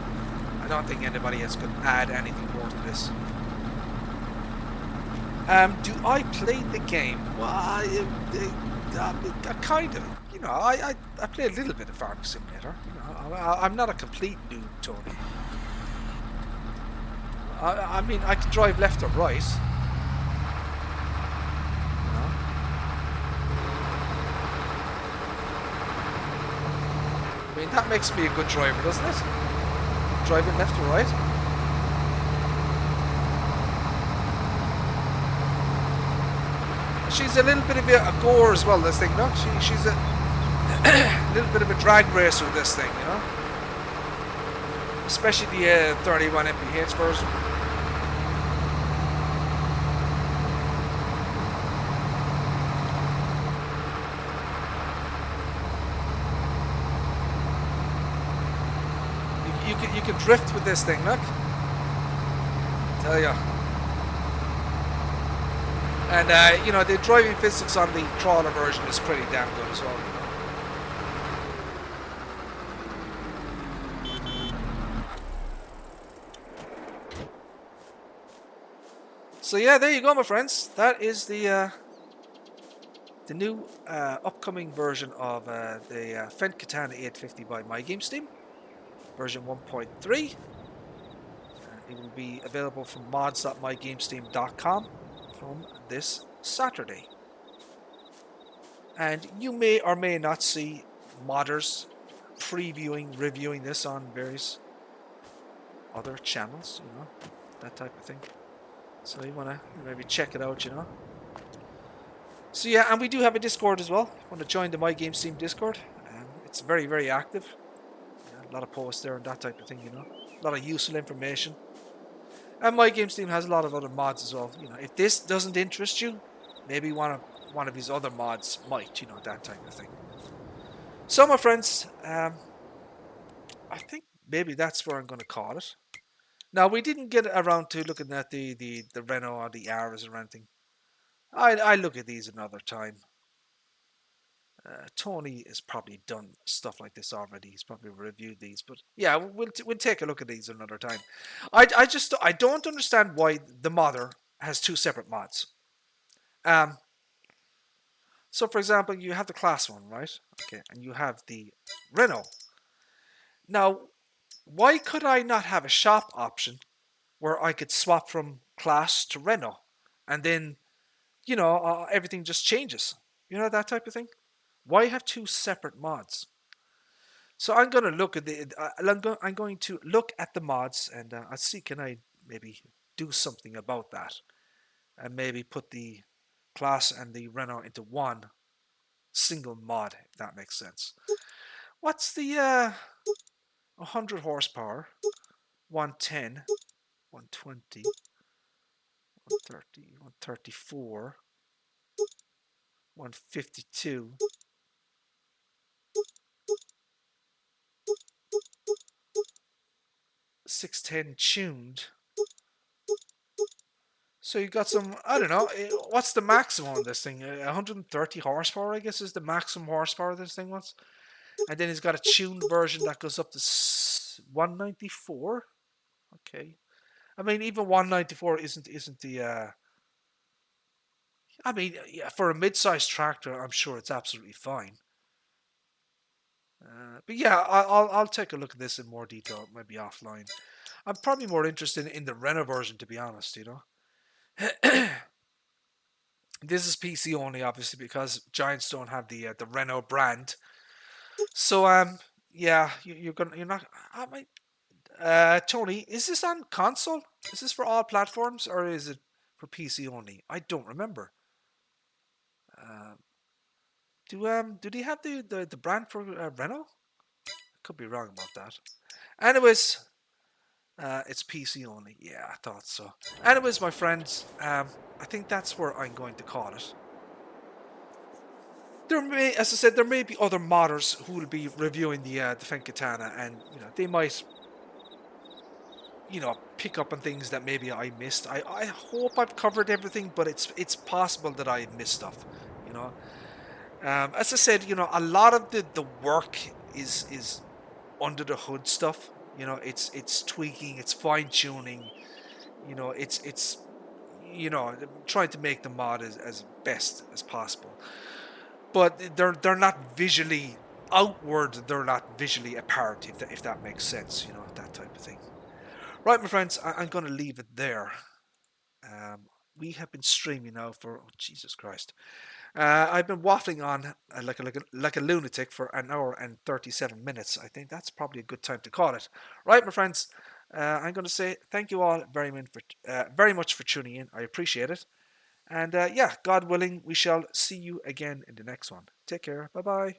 I don't think anybody else could add anything more to this. Do I play the game? Well, I kind of. I play a little bit of Farming Simulator. I'm not a complete noob, Tony. I mean, I can drive left or right. I mean, that makes me a good driver, doesn't it? Driving left or right. She's a little bit of a gore as well, this thing, no? She's a little bit of a drag racer, this thing, Especially the 31 mph version. You can drift with this thing, look. Tell ya. And the driving physics on the trawler version is pretty damn good as well. So yeah, there you go, my friends. That is the new upcoming version of the Fendt Katana 850 by MyGameSteam. Version 1.3. It will be available from mods.mygamesteam.com from this Saturday. And you may or may not see modders reviewing this on various other channels, that type of thing. So you want to maybe check it out, So yeah, and we do have a Discord as well. Want to join the MyGameSteam Discord? It's very, very active. A lot of posts there and that type of thing, A lot of useful information. And MyGameSteam has a lot of other mods as well. If this doesn't interest you, maybe one of his other mods might, that type of thing. So, my friends, I think maybe that's where I'm going to call it. Now, we didn't get around to looking at the Renault or the Aras or anything. I look at these another time. Tony has probably done stuff like this already. He's probably reviewed these, but yeah, we'll take a look at these another time. I don't understand why the modder has two separate mods. So for example, you have the class one, right? Okay, and you have the Renault. Now, why could I not have a shop option where I could swap from class to Renault, and then everything just changes? That type of thing. Why have two separate mods? So I'm going to look at I'm going to look at the mods, and I'll see, can I maybe do something about that and maybe put the class and the Renault into one single mod, if that makes sense. What's the 100 horsepower, 110, 120, 130, 134, 152, 610 tuned. So you got some, I don't know, what's the maximum on this thing? 130 horsepower, I guess, is the maximum horsepower this thing wants. And then he's got a tuned version that goes up to 194. Okay. I mean, even 194 isn't the. I mean, yeah, for a mid-sized tractor, I'm sure it's absolutely fine. But yeah, I'll take a look at this in more detail, maybe offline. I'm probably more interested in the Renault version, to be honest. This is PC only, obviously, because Giants don't have the Renault brand. So yeah, you're not. I might, Tony, is this on console? Is this for all platforms or is it for PC only? I don't remember. Uh, do they have the brand for Renault? I could be wrong about that. Anyways, it's PC only. Yeah, I thought so. Anyways, my friends, I think that's where I'm going to call it. There may, as I said, there may be other modders who will be reviewing the Fendt Katana, and they might pick up on things that maybe I missed. I hope I've covered everything, but it's possible that I missed stuff. You know, as I said, a lot of the work is under the hood stuff. It's tweaking, it's fine tuning. It's trying to make the mod as best as possible. But they're not visually outward. They're not visually apparent. If that makes sense, that type of thing. Right, my friends, I'm going to leave it there. We have been streaming now for Jesus Christ. I've been waffling on like a lunatic for an hour and 37 minutes. I think that's probably a good time to call it. Right, my friends. I'm going to say thank you all very much for tuning in. I appreciate it. And yeah, God willing, we shall see you again in the next one. Take care. Bye bye.